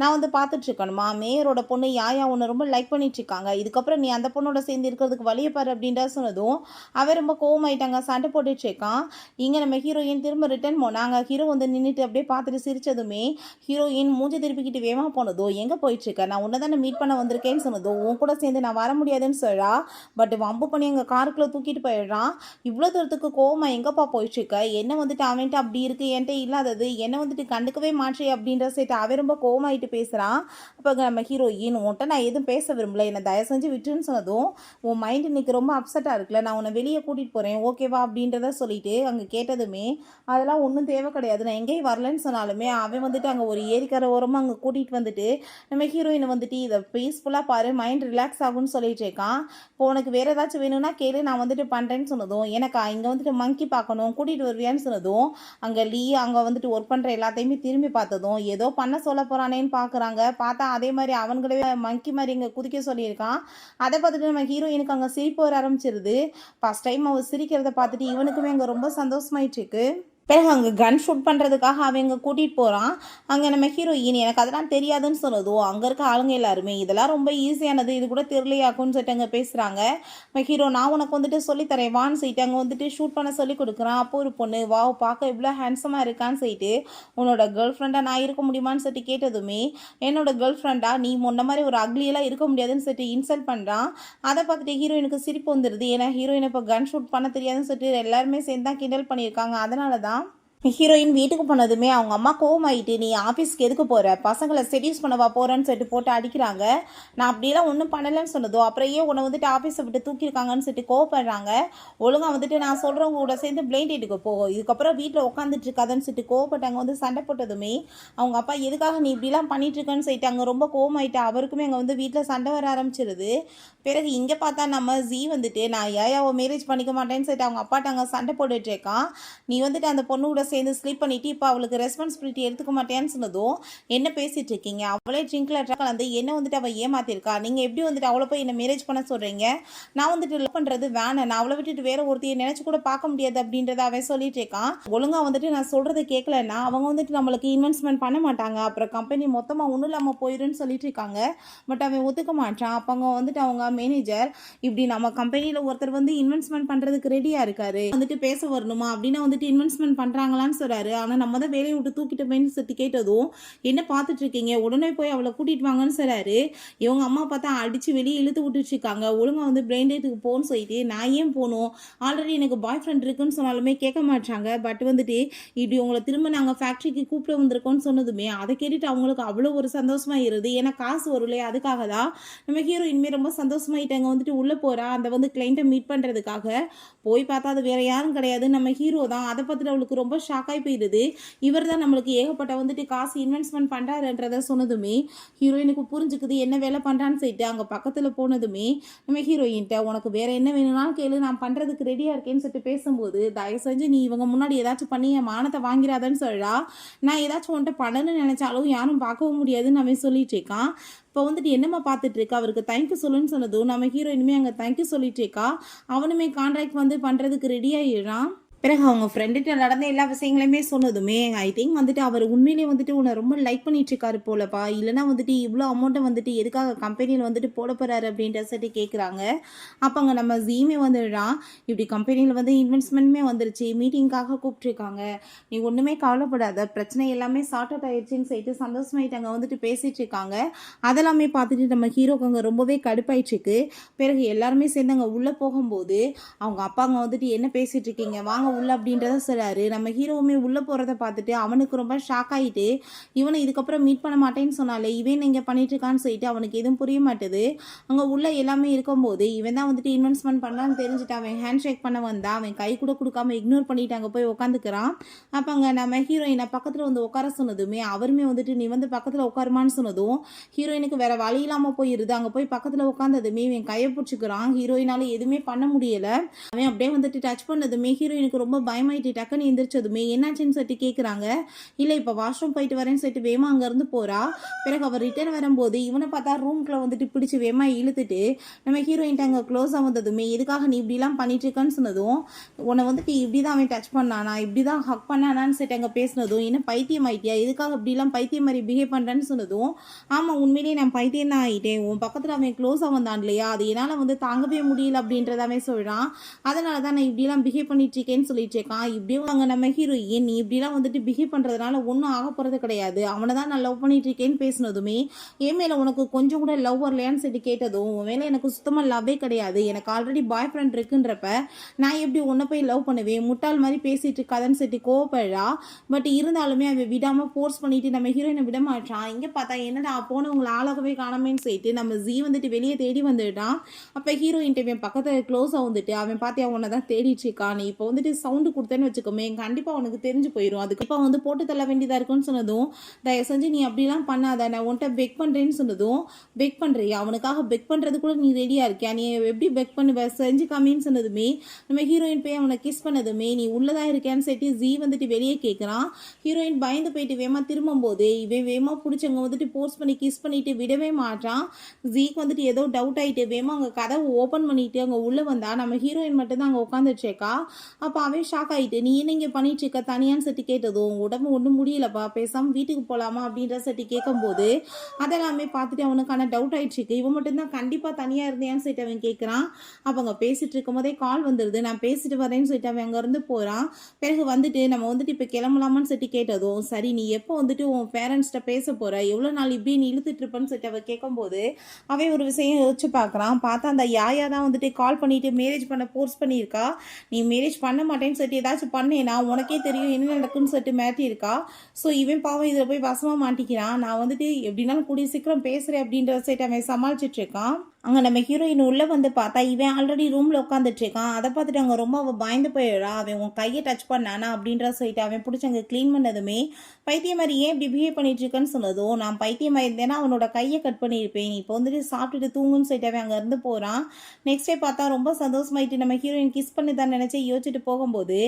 நான் வந்து பார்த்துட்டு இருக்கணுமா, மேயரோட பொண்ணு யாயா உன்னை ரொம்ப லைக் பண்ணிட்டு இருக்காங்க, இதுக்கப்புறம் நீ அந்த பொண்ணோட சேர்ந்து இருக்கிறதுக்கு வழியை பாரு அப்படின்றா சொன்னதும் அவன் ரொம்ப கோவமாயிட்டாங்க, சண்டை போட்டுட்டு இருக்கான். இங்கே நம்ம ஹீரோயின் திரும்ப ரிட்டர்ன் போனாங்க. ஹீரோ வந்து நின்றுட்டு அப்படியே பார்த்துட்டு சிரிச்சதுமே ஹீரோயின் மூஞ்சி திருப்பிக்கிட்டு வேகமாக போனதோ, எங்கே போயிட்டுருக்க, நான் உன்னை தானே மீட் பண்ண வந்திருக்கேன்னு சொன்னதோ, உன் கூட சேர்ந்து நான் வர முடியாதுன்னு சொல்கிறா. பட் வம்பு பண்ணி எங்கள் காருக்குள்ளே தூக்கிட்டு போயிடுறான். இவ்வளோ தூரத்துக்கு கோவமா எங்கப்பா போயிட்டுருக்க, என்ன வந்துட்டு அவன்ட்டு அப்படி இருக்கு, என்கிட்ட இல்லாதது என்ன வந்துட்டு கண்டுக்கவே மாற்றி அப்படின்ற சேட்டு அவன் ரொம்ப கோவமாயிட்டு பேசுகிறான். அப்போ நம்ம ஹீரோயின் உன்ட்ட நான் எதுவும் பேச விரும்பல, என்னை தயவு செஞ்சு விட்டுன்னு சொன்னதும், உன் மைண்ட் இன்னைக்கு ரொம்ப அப்செட்டாக இருக்குல்ல, நான் உன்னை வெளியே கூட்டிகிட்டு போகிறேன் ஓகேவா அப்படின்றத சொல்லிட்டு அங்கே கேட்டதுமே அதெல்லாம் ஒன்றும் தேவை கிடையாது, நான் எங்கேயும் வரலன்னு சொன்னாலுமே அவன் வந்துட்டு அங்கே ஒரு ஏரிக்கரை ஓரமாக அங்கே கூட்டிகிட்டு வந்துட்டு நம்ம ஹீரோயினை வந்துட்டு இதை பீஸ்ஃபுல்லாக பாரு, மைண்ட் ரிலாக்ஸ் ஆகும்னு சொல்லிட்டு இருக்கான். இப்போ உனக்கு வேறு ஏதாச்சும் வேணும்னா கேளு, நான் வந்துட்டு பண்ணுறேன்னு சொன்னதும், எனக்கா இங்கே வந்துட்டு மங்கி பார்க்கணும் கூட்டிகிட்டு வருவியான்னு சொன்னதும் அங்கே அங்கே வந்துட்டு ஒர்க் பண்ணுற எல்லாத்தையுமே திரும்பி பார்த்ததும் ஏதோ பண்ண சொல்ல போகிறானேன்னு பார்க்குறாங்க. பார்த்தா அதே மாதிரி அவங்களே மங்கி மாதிரி இங்கே குதிக்க சொல்லியிருக்கான். அதை பார்த்துட்டு நம்ம ஹீரோயினுக்கு அங்கே சிரிப்பு வர ஆரம்பிச்சிருது. ஃபஸ்ட் டைம் அவள் சிரிக்கிறத பார்த்துட்டு இவனுக்குமே அங்கே ரொம்ப சந்தோஷமாயிட்டு இருக்கு. பிறகு அங்கே கன் ஷூட் பண்ணுறதுக்காக அவன் இங்கே கூட்டிகிட்டு போகிறான். அங்கே நம்ம ஹீரோயின் எனக்கு அதெல்லாம் தெரியாதுன்னு சொன்னதும் அங்கே இருக்க ஆளுங்க எல்லாருமே இதெல்லாம் ரொம்ப ஈஸியானது, இது கூட தெரியலையாக்குன்னு சொல்லிட்டு அங்கே பேசுகிறாங்க. நம்ம ஹீரோ நான் உனக்கு வந்துட்டு சொல்லித்தரேன் வான்னு சொல்லிட்டு அங்கே வந்துட்டு ஷூட் பண்ண சொல்லி கொடுக்குறான். அப்போ ஒரு பொண்ணு வாவ் பார்க்க இவ்வளோ ஹேண்ட்ஸமாக இருக்கான்னு சொல்லிட்டு உன்னோட கேர்ள் ஃப்ரெண்டாக நான் இருக்க முடியுமான்னு சொல்லிட்டு கேட்டதுமே என்னோட கேர்ள் ஃப்ரெண்டாக நீ முன்ன மாதிரி ஒரு அக்லியெல்லாம் இருக்க முடியாதுன்னு சொல்லிட்டு இன்சல்ட் பண்ணுறான். அதை பார்த்துட்டு ஹீரோயினுக்கு சிரிப்பு வந்துடுது. ஏன்னா ஹீரோயின் இப்போ கன் ஷூட் பண்ண தெரியாதுன்னு சொல்லிட்டு எல்லாருமே சேர்ந்து தான் கிண்டல் பண்ணியிருக்காங்க. அதனால தான் ஹீரோயின் வீட்டுக்கு போனதுமே அவங்க அம்மா கோவமாயிட்டு நீ ஆஃபீஸ்க்கு எதுக்கு போகிற, பசங்களை செடியூஸ் பண்ணவா போகிறேன்னு சொல்லிட்டு போட்டு அடிக்கிறாங்க. நான் அப்படிலாம் ஒன்றும் பண்ணலைன்னு சொன்னதோ அப்புறம் ஏன் உன்னை வந்துட்டு ஆஃபீஸை விட்டு தூக்கியிருக்காங்கன்னு சொல்லிட்டு கோவப்படுறாங்க. ஒழுங்காக வந்துட்டு நான் சொல்கிறவங்க கூட சேர்ந்து பிளைண்ட் டேட்டுக்கு போகும், இதுக்கப்புறம் வீட்டில் உட்காந்துட்டு இருக்காதுன்னு சொல்லிட்டு கோவப்பட்டாங்க. வந்து சண்டை போட்டதுமே அவங்க அப்பா எதுக்காக நீ இப்படிலாம் பண்ணிட்டு இருக்கேன்னு சொல்லிட்டு அங்கே ரொம்ப கோவமாயிட்டு அவருக்குமே அங்கே வந்து வீட்டில் சண்டை வர ஆரம்பிச்சிருது. பிறகு இங்கே பார்த்தா நம்ம ஜி வந்துட்டு நான் ஏயாவை மேரேஜ் பண்ணிக்க மாட்டேன்னு சொல்லிட்டு அவங்க அப்பாட்ட அங்கே சண்டை போட்டுட்டு இருக்கான். நீ வந்துட்டு அந்த பொண்ணு கூட சேர்ந்து ஸ்லீப் பண்ணிட்டு இப்போ அவளுக்கு ரெஸ்பான்சிபிலிட்டி எடுத்துக்க மாட்டேன்னு சொன்னதும் என்ன பேசிட்டு இருக்கீங்க, அவளே ட்ரிங்க்ல கலந்து என்ன வந்துட்டு அவள் ஏமாத்திருக்கா, நீங்கள் எப்படி வந்துட்டு அவளை போய் என்ன மேரேஜ் பண்ண சொல்கிறீங்க, நான் வந்துட்டு லவ் பண்ணுறது வேணாம், நான் அவளை விட்டுட்டு வேற ஒருத்தையை நினச்சி கூட பார்க்க முடியாது அப்படின்றத அவன் சொல்லிட்டு இருக்கான். ஒழுங்காக வந்துட்டு நான் சொல்கிறத கேட்கலன்னா அவங்க வந்துட்டு நம்மளுக்கு இன்வெஸ்ட்மெண்ட் பண்ண மாட்டாங்க, அப்புறம் கம்பெனி மொத்தமாக ஒன்றும் இல்லாமல் போயிடுன்னு சொல்லிட்டு இருக்காங்க. பட் அவன் ஒத்துக்க மாட்டான். அப்போ அவங்க வந்துட்டு அவங்க மேனேஜர் இப்படி நம்ம கம்பெனியில் ஒருத்தர் வந்து இன்வெஸ்ட்மெண்ட் பண்ணுறதுக்கு ரெடியாக இருக்காரு, வந்துட்டு பேச வரணுமா அப்படின்னா வந்துட்டு இன்வெஸ்ட்மெண்ட் பண்ணுறாங்களான்னு சொல்கிறாரு. ஆனால் நம்ம தான் வேலையை விட்டு தூக்கிட்டோமேன்னு சொல்லி கேட்டதும் என்ன பார்த்துட்டு இருக்கீங்க, உடனே போய் அவளை கூட்டிகிட்டு வாங்கன்னு சொல்கிறாரு. இவங்க அம்மா பார்த்தா அடித்து வெளியே இழுத்து விட்டுட்டு இருக்காங்க. ஒழுங்காக வந்து பிரெயின் டேட்டுக்கு போகணும்னு சொல்லிட்டு நான் ஏன் போகணும், ஆல்ரெடி எனக்கு பாய் ஃப்ரெண்ட் இருக்குன்னு சொன்னாலுமே கேட்க மாட்டாங்க. பட் வந்துட்டு இப்படி உங்களை திரும்ப நாங்கள் ஃபேக்ட்ரிக்கு கூப்பிட வந்திருக்கோன்னு சொன்னதுமே அதை கேட்டுட்டு அவங்களுக்கு அவ்வளோ ஒரு சந்தோஷமாக இருது. ஏன்னா காசு வரும்லையே, அதுக்காக தான் நம்ம ஹீரோ இனிமேல் ரொம்ப சந்தோஷமாயிட்டாங்க. வந்துட்டு உள்ளே போகிறா அந்த வந்து கிளைண்ட்டை மீட் பண்ணுறதுக்காக. போய் பார்த்தா அது வேற யாரும் கிடையாது, நம்ம ஹீரோ தான். அதை பார்த்துட்டு அவளுக்கு ரொம்ப ஷாக்காகி போயிடுது. இவர் தான் நம்மளுக்கு ஏகப்பட்ட வந்துட்டு காசு இன்வெஸ்ட்மெண்ட் பண்ணுறாருன்றத சொன்னதுமே ஹீரோயினுக்கு புரிஞ்சுக்குது என்ன வேலை பண்ணுறான்னு சொல்லிட்டு அங்கே பக்கத்தில் போனதுமே நம்ம ஹீரோயின்ட்ட உனக்கு வேற என்ன வேணும்னாலும் கேளு, நான் பண்ணுறதுக்கு ரெடியாக இருக்கேன்னு சொல்லிட்டு பேசும்போது தயவு செஞ்சு நீ இவங்க முன்னாடி ஏதாச்சும் பண்ணி என் மானத்தை வாங்கிறாதன்னு சொல்கிறா. நான் ஏதாச்சும் உன்ட்ட பண்ணணும்னு நினச்சாலும் யாரும் பார்க்கவும் முடியாதுன்னு அவன் சொல்லிட்டு இருக்கான். இப்போ வந்துட்டு என்னம்மா பார்த்துட்டு இருக்கா, அவருக்கு தேங்க்யூ சொல்லுன்னு சொன்னதும் நம்ம ஹீரோயினுமே அங்கே தேங்க்யூ சொல்லிட்டு இருக்கா. அவனுமே கான்ட்ராக்ட் வந்து பண்ணுறதுக்கு ரெடியாகிடுறான். பிறகு அவங்க ஃப்ரெண்டுகிட்ட நடந்த எல்லா விஷயங்களையுமே சொன்னதுமே ஐ திங்க் வந்துட்டு அவர் உண்மையிலேயே வந்துட்டு உன்னை ரொம்ப லைக் பண்ணிட்டு இருக்காரு போலப்பா, இல்லைனா வந்துட்டு இவ்வளோ அமௌண்ட்டை வந்துட்டு எதுக்காக கம்பெனியில் வந்துட்டு போட போகிறாரு அப்படின்ற சொல்லி கேட்குறாங்க. அப்போ அங்கே நம்ம ஜீமே வந்துடுறான். இப்படி கம்பெனியில் வந்து இன்வெஸ்ட்மெண்ட்டுமே வந்துருச்சு, மீட்டிங்காக கூப்பிட்ருக்காங்க, நீ ஒன்றுமே கவலைப்படாத, பிரச்சனை எல்லாமே சார்ட் அவுட் ஆயிடுச்சுன்னு சொல்லிட்டு சந்தோஷமாயிட்டு அங்கே வந்துட்டு பேசிகிட்டு இருக்காங்க. அதெல்லாமே பார்த்துட்டு நம்ம ஹீரோக்கு அங்கே ரொம்பவே கடுப்பாயிட்டுருக்கு. பிறகு எல்லாருமே சேர்ந்து அங்கே உள்ளே போகும்போது அவங்க அப்பா அங்கே வந்துட்டு என்ன பேசிகிட்டு இருக்கீங்க, வாங்க உள்ள அப்படின்றத சொல்கிறாரு. நம்ம ஹீரோவுமே உள்ளே போகிறத பார்த்துட்டு அவனுக்கு ரொம்ப ஷாக் ஆகிட்டு இவனை இதுக்கப்புறம் மீட் பண்ண மாட்டேன்னு சொன்னாலே இவன் இங்கே பண்ணிட்டுருக்கான்னு சொல்லிட்டு அவனுக்கு எதுவும் புரிய மாட்டுது. அங்கே உள்ள எல்லாமே இருக்கும்போது இவன் தான் வந்துட்டு இன்வெஸ்ட்மெண்ட் பண்ணலான்னு தெரிஞ்சுட்டு அவன் ஹேண்ட் ஷேக் பண்ண வந்தா அவன் கை கூட கொடுக்காம இக்னோர் பண்ணிட்டு அங்கே போய் உட்காந்துக்கிறான். அப்போ அங்கே நம்ம ஹீரோயினை பக்கத்தில் வந்து உட்கார சொன்னதுமே அவருமே வந்துட்டு நீ வந்து பக்கத்தில் உட்காருமான்னு சொன்னதும் ஹீரோயினுக்கு வேற வழி இல்லாமல் போயிருது. அங்கே போய் பக்கத்தில் உட்காந்ததுமே இவன் கையை பிடிச்சிக்கிறான். ஹீரோயினால எதுவுமே பண்ண முடியலை. அவன் அப்படியே வந்துட்டு டச் பண்ணதுமே ஹீரோயினுக்கு ரொம்ப பயமாயிட்டு டக்குன்னு எந்திரிச்சதுமே என்னாச்சுன்னு சொல்லிட்டு கேட்குறாங்க. இல்லை இப்போ வாஷ்ரூம் போயிட்டு வரேன்னு சொல்லிட்டு வேமா அங்கேருந்து போகிறா. பிறகு அவர் ரிட்டர்ன் வரும்போது இவனை பார்த்தா ரூம்குள்ளே வந்துட்டு பிடிச்சி வேமா இழுத்துட்டு நம்ம ஹீரோயின்ட்டு அங்கே க்ளோஸாக வந்ததுமே எதுக்காக நீ இப்படிலாம் பண்ணிட்டு இருக்கன்னு சொன்னதும் உன்னை வந்துட்டு இப்படி தான் அவன் டச் பண்ணானா இப்படி தான் ஹக் பண்ணானான்னு சொல்லிட்டு அங்கே பேசினதும் என்ன பைத்தியம் ஆயிட்டியா எதுக்காக இப்படிலாம் பைத்தியம் மாதிரி பிஹேவ் பண்ணுறேன்னு சொன்னதும் ஆமாம் உண்மையிலேயே நான் பைத்தியம் தான் ஆகிட்டேன். உன் பக்கத்தில் அவன் க்ளோஸாக வந்தான் இல்லையா அது என்னால் வந்து தாங்கவே முடியல அப்படின்றதாவே சொல்கிறான். அதனால தான் நான் இப்படிலாம் பிஹேவ் பண்ணிட்டு இருக்கேன்னு சொல்லிட்டு இருக்கான். இப்படியும் அங்கே நம்ம ஹீரோயின் நீ இப்படிலாம் வந்துட்டு பிஹேவ் பண்ணுறதுனால ஒன்றும் ஆக போகிறது கிடையாது. அவனை தான் நான் லவ் பண்ணிட்டு இருக்கேன்னு பேசினதுமே என் மேலே உனக்கு கொஞ்சம் கூட லவ் வரலையான்னு சொல்லி கேட்டதும் உன் மேலே எனக்கு சுத்தமாக லவ்வே கிடையாது. எனக்கு ஆல்ரெடி பாய் ஃப்ரெண்ட் இருக்குன்றப்ப நான் எப்படி உன்னை போய் லவ் பண்ணுவேன் முட்டாள் மாதிரி பேசிட்டு இருக்காதன்னு சொல்லி கோவப்படுறா. பட் இருந்தாலுமே அவன் விடாமல் ஃபோர்ஸ் பண்ணிட்டு நம்ம ஹீரோயினை விட மாட்டான். இங்கே பார்த்தா என்னடா போனவங்களை ஆளாகவே காணாமேன்னு சொல்லிட்டு நம்ம ஜீ வந்துட்டு வெளியே தேடி வந்துட்டான். அப்போ ஹீரோயின்ட்டு அவன் பக்கத்தில் க்ளோஸாக வந்துட்டு அவன் பார்த்தியா உன்னை தான் தேடிட்டு இருக்கான். நீ இப்போ வந்துட்டு சவுண்டு கொடுத்தேன்னு வச்சுக்கோமே கண்டிப்பாக அவனுக்கு தெரிஞ்சு போயிடும். அதுக்கு இப்போ வந்து போட்டு தள்ள வேண்டியதாக இருக்குன்னு சொன்னதும் தயவு செஞ்சு நீ அப்படிலாம் பண்ணாத நான் உன்கிட்ட பெக் பண்ணுறேன்னு சொன்னதும் பெக் பண்ணுறியா அவனுக்காக பெக் பண்ணுறது கூட நீ ரெடியாக இருக்கியா நீ எப்படி பெக் பண்ணுவ செஞ்சு காமின்னு சொன்னதுமே நம்ம ஹீரோயின் போய் அவனை கிஸ் பண்ணதுமே நீ உள்ளதாக இருக்கியான்னு சொல்லிட்டு ஜீ வந்துட்டு வெளியே கேட்குறான். ஹீரோயின் பயந்து போயிட்டு வேமா திரும்பும்போது இவன் வேமா பிடிச்சவங்க வந்துட்டு போர்ஸ் பண்ணி கிஸ் பண்ணிட்டு விடவே மாட்டான். ஜீக்கு வந்துட்டு ஏதோ டவுட் ஆகிட்டு வேமா அங்கே கதவை ஓப்பன் பண்ணிட்டு அங்கே உள்ளே வந்தா நம்ம ஹீரோயின் மட்டும் தான் அங்கே உட்காந்துட்ருக்கா. அப்போ அவன் ஷாக் ஆகிட்டு நீ என்ன இங்கே பண்ணிட்டு இருக்க தனியான்னு சொல்லி கேட்டதும் உடம்பு ஒன்றும் முடியலப்பா பேசாமல் வீட்டுக்கு போகலாமா அப்படின்ற சொல்லி கேட்கும்போது அதெல்லாமே பார்த்துட்டு அவனுக்கான டவுட் ஆயிடுச்சு இவன் மட்டும்தான் கண்டிப்பாக தனியாக இருந்தேன்னு சொல்லிட்டு அவன் கேட்குறான். அப்போ அங்கே பேசிட்டு இருக்கும் போதே கால் வந்துடுது நான் பேசிட்டு வரேன்னு சொல்லிட்டு அவன் அங்கேருந்து போகிறான். பிறகு வந்துட்டு நம்ம வந்துட்டு இப்போ கிளம்பலாமான்னு சொல்லி கேட்டதும் சரி நீ எப்போ வந்துட்டு உன் பேரண்ட்ஸ்கிட்ட பேச போகிற எவ்வளோ நாள் இப்படி நீ இழுத்துட்டு இருப்பேன்னு சொல்லிட்டு அவன் கேட்கும்போது அவன் ஒரு விஷயம் யோசிச்சு பார்க்குறான். பார்த்தா அந்த யாயா தான் வந்துட்டு கால் பண்ணிட்டு மேரேஜ் பண்ண ஃபோர்ஸ் பண்ணியிருக்கா. நீ மேரேஜ் பண்ண மாட்டேன்னு சொல்லிட்டு ஏதாச்சும் பண்ணேனா உனக்கே தெரியும் என்ன நடக்குன்னு சொல்லிட்டு மாட்டியிருக்கா. ஸோ இவன் பாவம் இதில் போய் வசமாக மாட்டிக்கிறான். நான் வந்துட்டு எப்படின்னாலும் கூடிய சீக்கிரம் பேசுகிறேன் அப்படின்ற சைட் அவன் சமாளிச்சுட்டு இருக்கான். அங்கே நம்ம ஹீரோயின் உள்ளே வந்து பார்த்தா இவன் ஆல்ரெடி ரூமில் உட்காந்துட்டு இருக்கான். அதை பார்த்துட்டு அங்கே ரொம்ப அவள் பயந்து போயிடுறா. அவன் உன் கையை டச் பண்ணானா அப்படின்ற சொல்லிட்டு அவன் பிடிச்சி அங்கே க்ளீன் பண்ணதுமே பைத்தியம் மாதிரி ஏன் இப்படி பிஹேவ் பண்ணிட்டு இருக்கேன்னு சொன்னதும் நான் பைத்தியமாக இருந்தேன்னா அவனோட கையை கட் பண்ணியிருப்பேன் இப்போ வந்துட்டு சாப்பிட்டுட்டு தூங்குன்னு சொல்லிட்டு அவன் அங்கேருந்து போகிறான். நெக்ஸ்ட் டே பார்த்தா ரொம்ப சந்தோஷமாயிட்டு நம்ம ஹீரோயின் கிஸ் பண்ணி தான் நினச்சி யோசிச்சுட்டு போகும்போது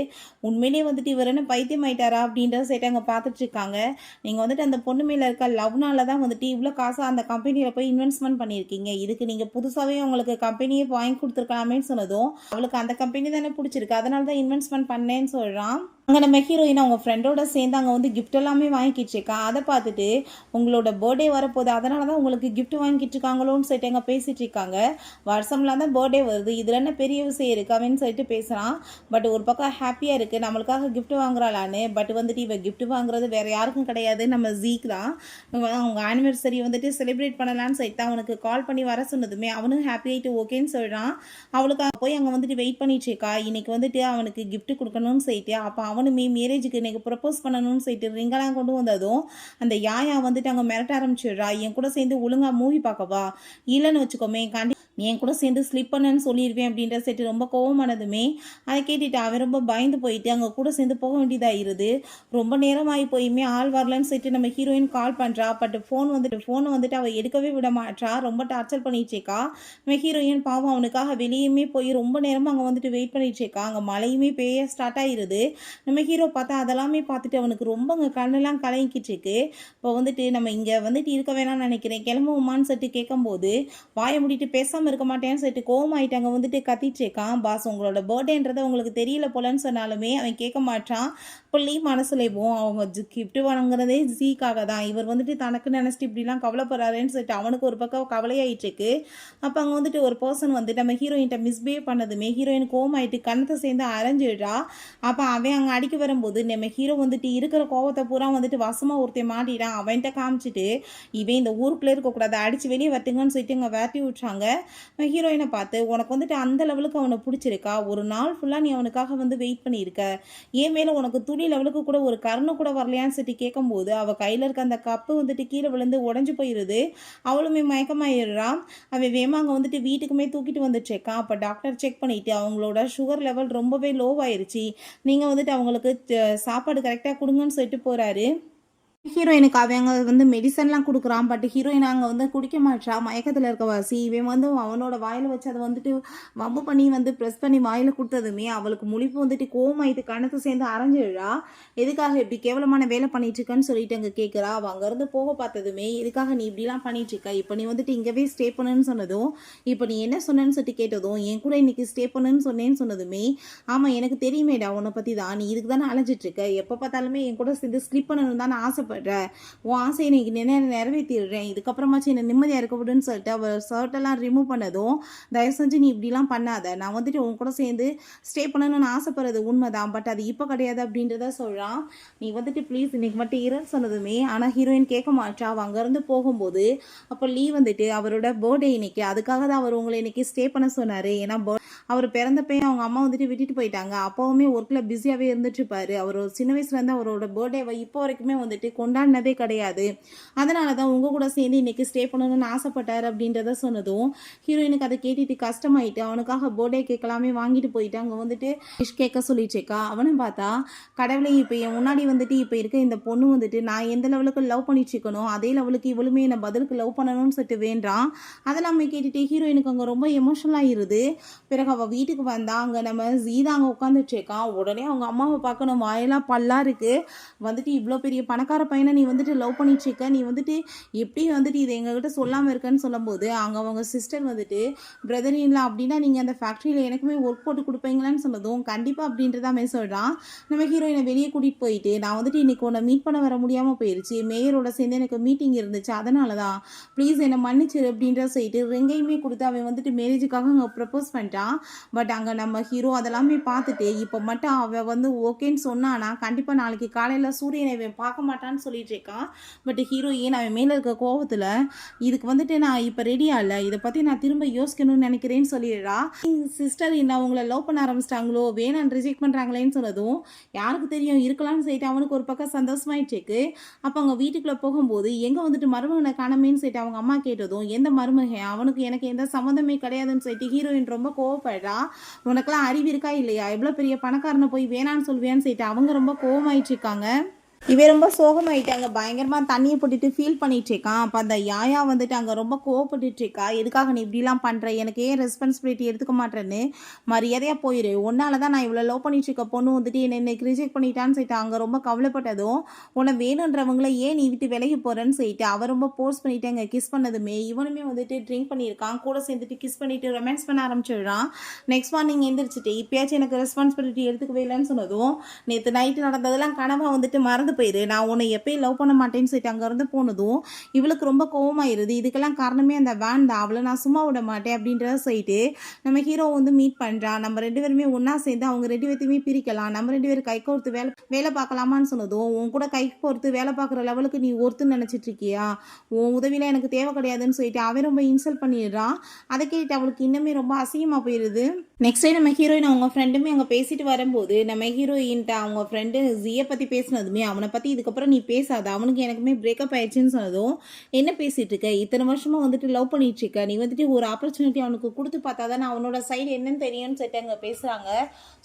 உண்மையிலேயே வந்துட்டு இவர் என்ன பைத்தியம் ஆயிட்டாரா அப்படின்ற சொல்லிட்டு அங்கே பார்த்துட்டு இருக்காங்க. நீங்கள் வந்துட்டு அந்த பொண்ணு மேலே இருக்க லவ்னால தான் வந்துட்டு இவ்வளோ காசாக அந்த கம்பெனியில் போய் இன்வெஸ்ட்மெண்ட் பண்ணியிருக்கீங்க. இதுக்கு நீங்கள் புதுசாகவே உங்களுக்கு கம்பெனியே வாங்கி கொடுத்துருக்கலாமேன்னு சொன்னதும் அவளுக்கு அந்த கம்பெனி தானே பிடிச்சிருக்கு அதனால தான் இன்வெஸ்ட்மெண்ட் பண்ணேன்னு சொல்கிறான். அங்கே நம்ம ஹீரோயின் அவங்க ஃப்ரெண்டோட சேர்ந்து அங்கே வந்து கிஃப்ட் எல்லாமே வாங்கிக்கிட்டு இருக்கா. அதை பார்த்துட்டு உங்களோட பர்த்டே வரப்போகுது அதனால தான் உங்களுக்கு கிஃப்ட் வாங்கிட்டு இருக்காங்களோன்னு சொல்லிட்டு எங்கே பேசிகிட்டு இருக்காங்க. வருஷம்லாம் தான் பர்த்டே வருது இதில் என்ன பெரிய விஷயம் இருக்குது அப்படின்னு சொல்லிட்டு பேசுகிறான். பட் ஒரு பக்கம் ஹாப்பியாக இருக்குது நம்மளுக்காக கிஃப்ட் வாங்குறாளான்னு. பட் வந்துட்டு இவ கிஃப்ட் வாங்குறது வேறு யாருக்கும் கிடையாது நம்ம ஜீக் தான். அவங்க ஆனிவர்சரி வந்துட்டு செலிப்ரேட் பண்ணலான்னு சொல்லிட்டு அவனுக்கு கால் பண்ணி வர சொன்னதுமே அவனும் ஹாப்பி ஆகிட்டு ஓகேன்னு சொல்கிறான். அவளுக்காக போய் அங்கே வந்துட்டு வெயிட் பண்ணிட்டு இருக்கா. இன்னைக்கு வந்துட்டு அவனுக்கு கிஃப்ட் கொடுக்கணும்னு சொல்லிட்டு அப்போ அவனுமே மேரேஜுக்கு இன்றைக்கி ப்ரப்போஸ் பண்ணணும்னு சொல்லிட்டு ரிங்கெல்லாம் கொண்டு வந்ததும் அந்த யாயா வந்துட்டு அங்கே மிரட்ட ஆரம்பிச்சிடுறா. என் கூட சேர்ந்து ஒழுங்காக மூவி பார்க்கவா இல்லைன்னு வச்சுக்கோமே நீ என் கூட சேர்ந்து ஸ்லிப் பண்ணுன்னு சொல்லிடுவேன் அப்படின்ற செட்டு ரொம்ப கோவமானதுமே அதை கேட்டுட்டு அவன் ரொம்ப பயந்து போயிட்டு அங்கே கூட சேர்ந்து போக வேண்டியதாகிருது. ரொம்ப நேரமாகி போயுமே ஆள் வரலன்னு சொல்லிட்டு நம்ம ஹீரோயின் கால் பண்ணுறா. பட் ஃபோனை வந்துட்டு அவள் எடுக்கவே விட மாட்டா. ரொம்ப டார்ச்சர் பண்ணிட்டுருக்கா. நம்ம ஹீரோயின் பாவம் அவனுக்காக வெளியுமே போய் ரொம்ப நேரமாக அங்கே வந்துட்டு வெயிட் பண்ணிட்டுருக்கா. அங்கே மழையுமே பெய்ய ஸ்டார்ட் ஆகிருது. நம்ம ஹீரோ பார்த்தா அதெல்லாமே பார்த்துட்டு அவனுக்கு ரொம்ப அங்கே கண்ணெல்லாம் கலங்கிட்டு இருக்கு. இப்போ வந்துட்டு நம்ம இங்கே வந்துட்டு இருக்க வேணாம்னு நினைக்கிறேன் கிளம்புவோமான்னு சொல்லிட்டு கேட்கும்போது வாயை முடிட்டு பேசாமல் இருக்க மாட்டேன்னு சொல்லிட்டு கோவமாயிட்டு அங்கே வந்துட்டு கத்திட்டு இருக்கான். பாஸ் உங்களோட பர்த்டேன்றதை உங்களுக்கு தெரியல போலன்னு சொன்னாலுமே அவன் கேட்க மாட்டான். புள்ளி மனசுலேயும் அவங்க கிஃப்ட் வாங்குறதே ஜீக்காக தான். இவர் வந்துட்டு தனக்கு நினச்சிட்டு இப்படிலாம் கவலைப்படுறாருன்னு சொல்லிட்டு அவனுக்கு ஒரு பக்கம் கவலையாயிட்டு இருக்கு. அப்போ அங்கே வந்துட்டு ஒரு பர்சன் வந்துட்டு நம்ம ஹீரோயின்ட்ட மிஸ்பிஹேவ் பண்ணதுமே ஹீரோயின் கோவமாயிட்டு கண்ணத்தை சேர்ந்து அரைஞ்சிடுறா. அப்போ அவன் அங்கே அடிக்க வரும்போது நம்ம ஹீரோ வந்துட்டு இருக்கிற கோவத்தை பூரா வந்துட்டு வசமாக ஒருத்தன் மாட்டிட்டான். அவன்கிட்ட காமிச்சிட்டு இவன் இந்த ஊருக்குள்ளே இருக்கக்கூடாது, அடித்து வெளியே வரட்டுங்கன்னு சொல்லிட்டு இங்கே விரட்டி விட்றாங்க. ஹீரோயினை பார்த்து உனக்கு வந்துட்டு அந்த லெவலுக்கு அவனை பிடிச்சிருக்கா, ஒரு நாள் ஃபுல்லாக நீ அவனுக்காக வந்து வெயிட் பண்ணியிருக்க, ஏன் மேலே உனக்கு துணி லெவலுக்கு கூட ஒரு கருணை கூட வரலையான்னு சொல்லிட்டு கேட்கும்போது அவள் கையில் இருக்க அந்த கப்பு வந்துட்டு கீழே விழுந்து உடஞ்சி போயிடுது. அவளுமே மயக்கமாயிடுறான். அவன் வேமா அங்கே வந்துட்டு வீட்டுக்குமே தூக்கிட்டு வந்துட்டுருக்கான். அப்போ டாக்டர் செக் பண்ணிவிட்டு அவங்களோட சுகர் லெவல் ரொம்பவே லோவாயிருச்சு, நீங்கள் வந்துட்டு அவங்களுக்கு சாப்பாடு கரெக்டாக கொடுங்கன்னு சொல்லிட்டு போகிறாரு. ஹீரோயினுக்கு அவங்க வந்து மெடிசன்லாம் கொடுக்குறான். பட் ஹீரோயின் அங்கே வந்து குடிக்க மாட்டா, மயக்கத்தில் இருக்க வாசி. இவன் வந்து அவனோட வாயில் வச்சு அதை வந்துட்டு வம்பு பண்ணி வந்து ப்ரெஸ் பண்ணி வாயில் கொடுத்ததுமே அவளுக்கு முழிப்பு வந்துட்டு கோமாயிட்டு கணத்து சேர்ந்து அரைஞ்சிடுறா. எதுக்காக இப்படி கேவலமான வேலை பண்ணிட்டுருக்கன்னு சொல்லிட்டு அங்கே கேட்குறா. அவள் அங்கேருந்து போக பார்த்ததுமே எதுக்காக நீ இப்படிலாம் பண்ணிட்டுருக்க, இப்போ நீ வந்துட்டு இங்கேவே ஸ்டே பண்ணுன்னு சொன்னதும், இப்போ நீ என்ன சொன்னேன்னு சொல்லிட்டு கேட்டதும், என் கூட இன்னைக்கு ஸ்டே பண்ணுன்னு சொன்னேன்னு சொன்னதுமே, ஆமாம் எனக்கு தெரியுமேடா உன்னை பற்றி தான், நீ இதுக்கு தானே அலைஞ்சிட்ருக்க, எப்போ பார்த்தாலுமே என் கூட சேர்ந்து ஸ்லிப் பண்ணணும்னு தானே ஆசைப்படுற, உன் ஆசையை இன்னைக்கு நிறைவேற்றிடுறேன், இதுக்கப்புறமாச்சு என்ன நிம்மதியாக இருக்க விடுன்னு சொல்லிட்டு அவள் ஷர்ட்டெல்லாம் ரிமூவ் பண்ணதும், தயவு செஞ்சு நீ இப்படிலாம் பண்ணாத, நான் வந்துட்டு உன் கூட சேர்ந்து ஸ்டே பண்ணணும்னு ஆசைப்படுறது உண்மைதான், பட் அது இப்போ கிடையாது அப்படின்றத சொல்கிறான். நீ வந்துட்டு ப்ளீஸ் இன்னைக்கு மட்டும் இருன்னு சொன்னதுமே ஆனால் ஹீரோயின் கேட்க மாட்டா. அவள் அங்கேருந்து போகும்போது அப்போ லீவ் வந்துட்டு அவரோட பர்த்டே இன்னைக்கு, அதுக்காக தான் அவர் உங்களை இன்னைக்கு ஸ்டே பண்ண சொன்னார். ஏன்னா அவர் பிறந்தப்பையும் அவங்க அம்மா வந்துட்டு விட்டுட்டு போயிட்டாங்க. அப்போவுமே ஒர்க்கில் பிஸியாகவே இருந்துட்டுருப்பாரு. அவர் சின்ன வயசுலேருந்து அவரோட பர்த்டேவை இப்போ வரைக்குமே வந்துட்டு கொண்டாடினதே கிடையாது. அதனால தான் உங்கள் கூட சேர்ந்து இன்றைக்கி ஸ்டே பண்ணணும்னு ஆசைப்பட்டார் அப்படின்றத சொன்னதும் ஹீரோயினுக்கு அதை கேட்டுட்டு கஷ்டமாயிட்டு அவனுக்காக பர்த்டே கேட்கலாமே வாங்கிட்டு போயிட்டு அங்கே வந்துட்டு விஷ் கேட்க சொல்லிட்டுருக்கா. அவனும் பார்த்தா கடவுளை இப்போ என் முன்னாடி வந்துட்டு இப்போ இருக்க இந்த பொண்ணு வந்துட்டு நான் எந்த லெவலுக்கு லவ் பண்ணிட்டு இருக்கணும் அதே லெவலுக்கு இவளுமே என்னை பதிலுக்கு லவ் பண்ணணும்னு சொல்லிட்டு வேண்டாம். அதெல்லாம் கேட்டுட்டு ஹீரோயினுக்கு அங்கே ரொம்ப எமோஷனலாக ஆகிருது. பிறகு அவள் வீட்டுக்கு வந்தா அங்கே நம்ம ஜீதா அங்கே உட்காந்துட்டு இருக்கான். உடனே அவங்க அம்மாவை பார்க்கணும், வாயெல்லாம் பல்லா இருக்கு. வந்துட்டு இவ்வளோ பெரிய பணக்கார பையனை நீ வந்துட்டு லவ் பண்ணிட்டு இருக்க, நீ வந்துட்டு எப்படி வந்துட்டு இதை எங்ககிட்ட சொல்லாமல் இருக்கன்னு சொல்லும்போது அங்கே அவங்க சிஸ்டர் வந்துட்டு பிரதர் இல்லை அப்படின்னா நீங்கள் அந்த ஃபேக்ட்ரியில் எனக்குமே ஒர்க் போட்டு கொடுப்பீங்களான்னு சொன்னதும் கண்டிப்பாக அப்படின்றதாமே சொல்கிறான். நம்ம ஹீரோயினை வெளியே கூட்டிகிட்டு போயிட்டு நான் வந்துட்டு இன்னைக்கு உன்னை மீட் பண்ண வர முடியாமல் போயிடுச்சு, மேயரோட சேர்ந்து எனக்கு மீட்டிங் இருந்துச்சு, அதனால தான் ப்ளீஸ் என்னை மன்னிச்சிரு அப்படின்ற சொல்லிட்டு ரெங்கையுமே கொடுத்து அவன் வந்துட்டு மேரேஜுக்காக அங்கே ப்ரப்போஸ் பண்ணிட்டான். பட் அங்கே நம்ம ஹீரோ அதெல்லாமே பார்த்துட்டு இப்போ மட்டும் அவள் வந்து ஓகேன்னு சொன்னானா கண்டிப்பாக நாளைக்கு காலையில் சூரியனை அவன் பார்க்க மாட்டான்னு சொல்லிட்டு இருக்கான். பட் ஹீரோயின் அவன் மேலே இருக்க கோவத்தில் இதுக்கு வந்துட்டு நான் இப்போ ரெடியாக இல்லை, இதை பற்றி நான் திரும்ப யோசிக்கணும்னு நினைக்கிறேன்னு சொல்லிடுறா. சிஸ்டர் என்ன அவங்கள லவ் பண்ண ஆரம்பிச்சிட்டாங்களோ வேணான்னு ரிஜெக்ட் பண்ணுறாங்களேன்னு சொன்னதும் யாருக்கு தெரியும் இருக்கலாம்னு சொல்லிட்டு அவனுக்கு ஒரு பக்கம் சந்தோஷமாயிட்டு இருக்கு. அப்போ அவங்க வீட்டுக்குள்ளே போகும்போது எங்கே வந்துட்டு மருமகனை காணமேன்னு சொல்லிட்டு அவங்க அம்மா கேட்டதும் எந்த மருமகன், அவனுக்கு எனக்கு எந்த சம்மந்தமே கிடையாதுன்னு சொல்லிட்டு ஹீரோயின் ரொம்ப கோவப்படுறா. உனக்கெல்லாம் அறிவு இருக்கா இல்லையா, எவ்வளோ பெரிய பணக்காரனை போய் வேணான்னு சொல்லுவேன்னு சொல்லிட்டு அவங்க ரொம்ப கோவமாயிட்டு இருக்காங்க. இவன் ரொம்ப சோகமாயிட்டாங்க, பயங்கரமாக தண்ணியை போட்டுட்டு ஃபீல் பண்ணிட்டு இருக்கான். அப்போ அந்த யாயா வந்துட்டு அங்கே ரொம்ப கோவப்பட்டுட்டு இருக்கா. எதுக்காக நீ இப்படிலாம் பண்ணுற, எனக்கு ஏன் ரெஸ்பான்சிபிலிட்டி எடுத்துக்க மாட்டேன்னு மரியாதையாக போயிரு, ஒன்னால தான் நான் இவ்வளோ லவ் பண்ணிட்டு இருக்க பொண்ணு வந்துட்டு என்னை இன்னைக்கு ரிஜெக்ட் பண்ணிட்டான்னு சொல்லிட்டு அங்கே ரொம்ப கவலைப்பட்டதும் உன்னை வேணுன்றவங்கள ஏன் நீ விட்டு விலகி போகிறேன்னு சொல்லிட்டு அவர் ரொம்ப போர்ஸ் பண்ணிட்டு அங்கே கிஸ் பண்ணதுமே இவனுமே வந்துட்டு ட்ரிங்க் பண்ணியிருக்கான். கூட சேர்ந்துட்டு கிஸ் பண்ணிட்டு ரொமான்ஸ் பண்ண ஆரம்பிச்சிடுறான். நெக்ஸ்ட் மார்னிங் எந்திரிச்சிட்டு இப்பயாச்சும் எனக்கு ரெஸ்பான்சிபிலிட்டி எடுத்துக்கவே இல்லைன்னு சொன்னதும் நேற்று நைட்டு நடந்ததெல்லாம் கனவாக வந்துட்டு மறந்து போயிரு, நான் உன்னை எப்பயும் லவ் பண்ண மாட்டேன்னு சொல்லிட்டு அங்கேருந்து போனதும் இவளுக்கு ரொம்ப கோவமாயிருது. இதுக்கெல்லாம் காரணமே அந்த வேன் தான், அவளை நான் சும்மா விட மாட்டேன் அப்படின்றத சொல்லிட்டு நம்ம ஹீரோ வந்து மீட் பண்ணுறான். நம்ம ரெண்டு பேருமே ஒன்றா சேர்ந்து அவங்க ரெண்டு பேர்த்தையுமே பிரிக்கலாம், நம்ம ரெண்டு பேரும் கை கோர்த்து வேலை பார்க்கலாமான்னு சொன்னதும் உன் கூட கை கோர்த்து வேலை பார்க்குற லெவலுக்கு நீ ஒருத்துன்னு நினச்சிட்டு இருக்கியா, உன் உதவியில் எனக்கு தேவை கிடையாதுன்னு சொல்லிட்டு அவன் ரொம்ப இன்சல்ட் பண்ணிடுறான். அதை கேட்டு அவளுக்கு இன்னுமே ரொம்ப அசிங்கமாக போயிடுது. நெக்ஸ்ட் டே நம்ம ஹீரோயின் அவங்க ஃப்ரெண்டுமே அங்கே பேசிட்டு வரும்போது நம்ம ஹீரோயின்ட்ட அவங்க ஃப்ரெண்டு ஜியை பற்றி பேசினதுமே அவனை பற்றி இதுக்கப்புறம் நீ பேசாத, அவனுக்கு எனக்குமே பிரேக்கப் ஆயிடுச்சுன்னு சொன்னதும் என்ன பேசிகிட்டு இருக்க, இத்தனை வருஷமாக வந்துட்டு லவ் பண்ணிட்டு இருக்க, நீ வந்துட்டு ஒரு ஆப்பர்ச்சுனிட்டி அவனுக்கு கொடுத்து பார்த்தா தான் அவனோட சைடு என்னன்னு தெரியும்னு சொல்லிட்டு அங்கே பேசுகிறாங்க.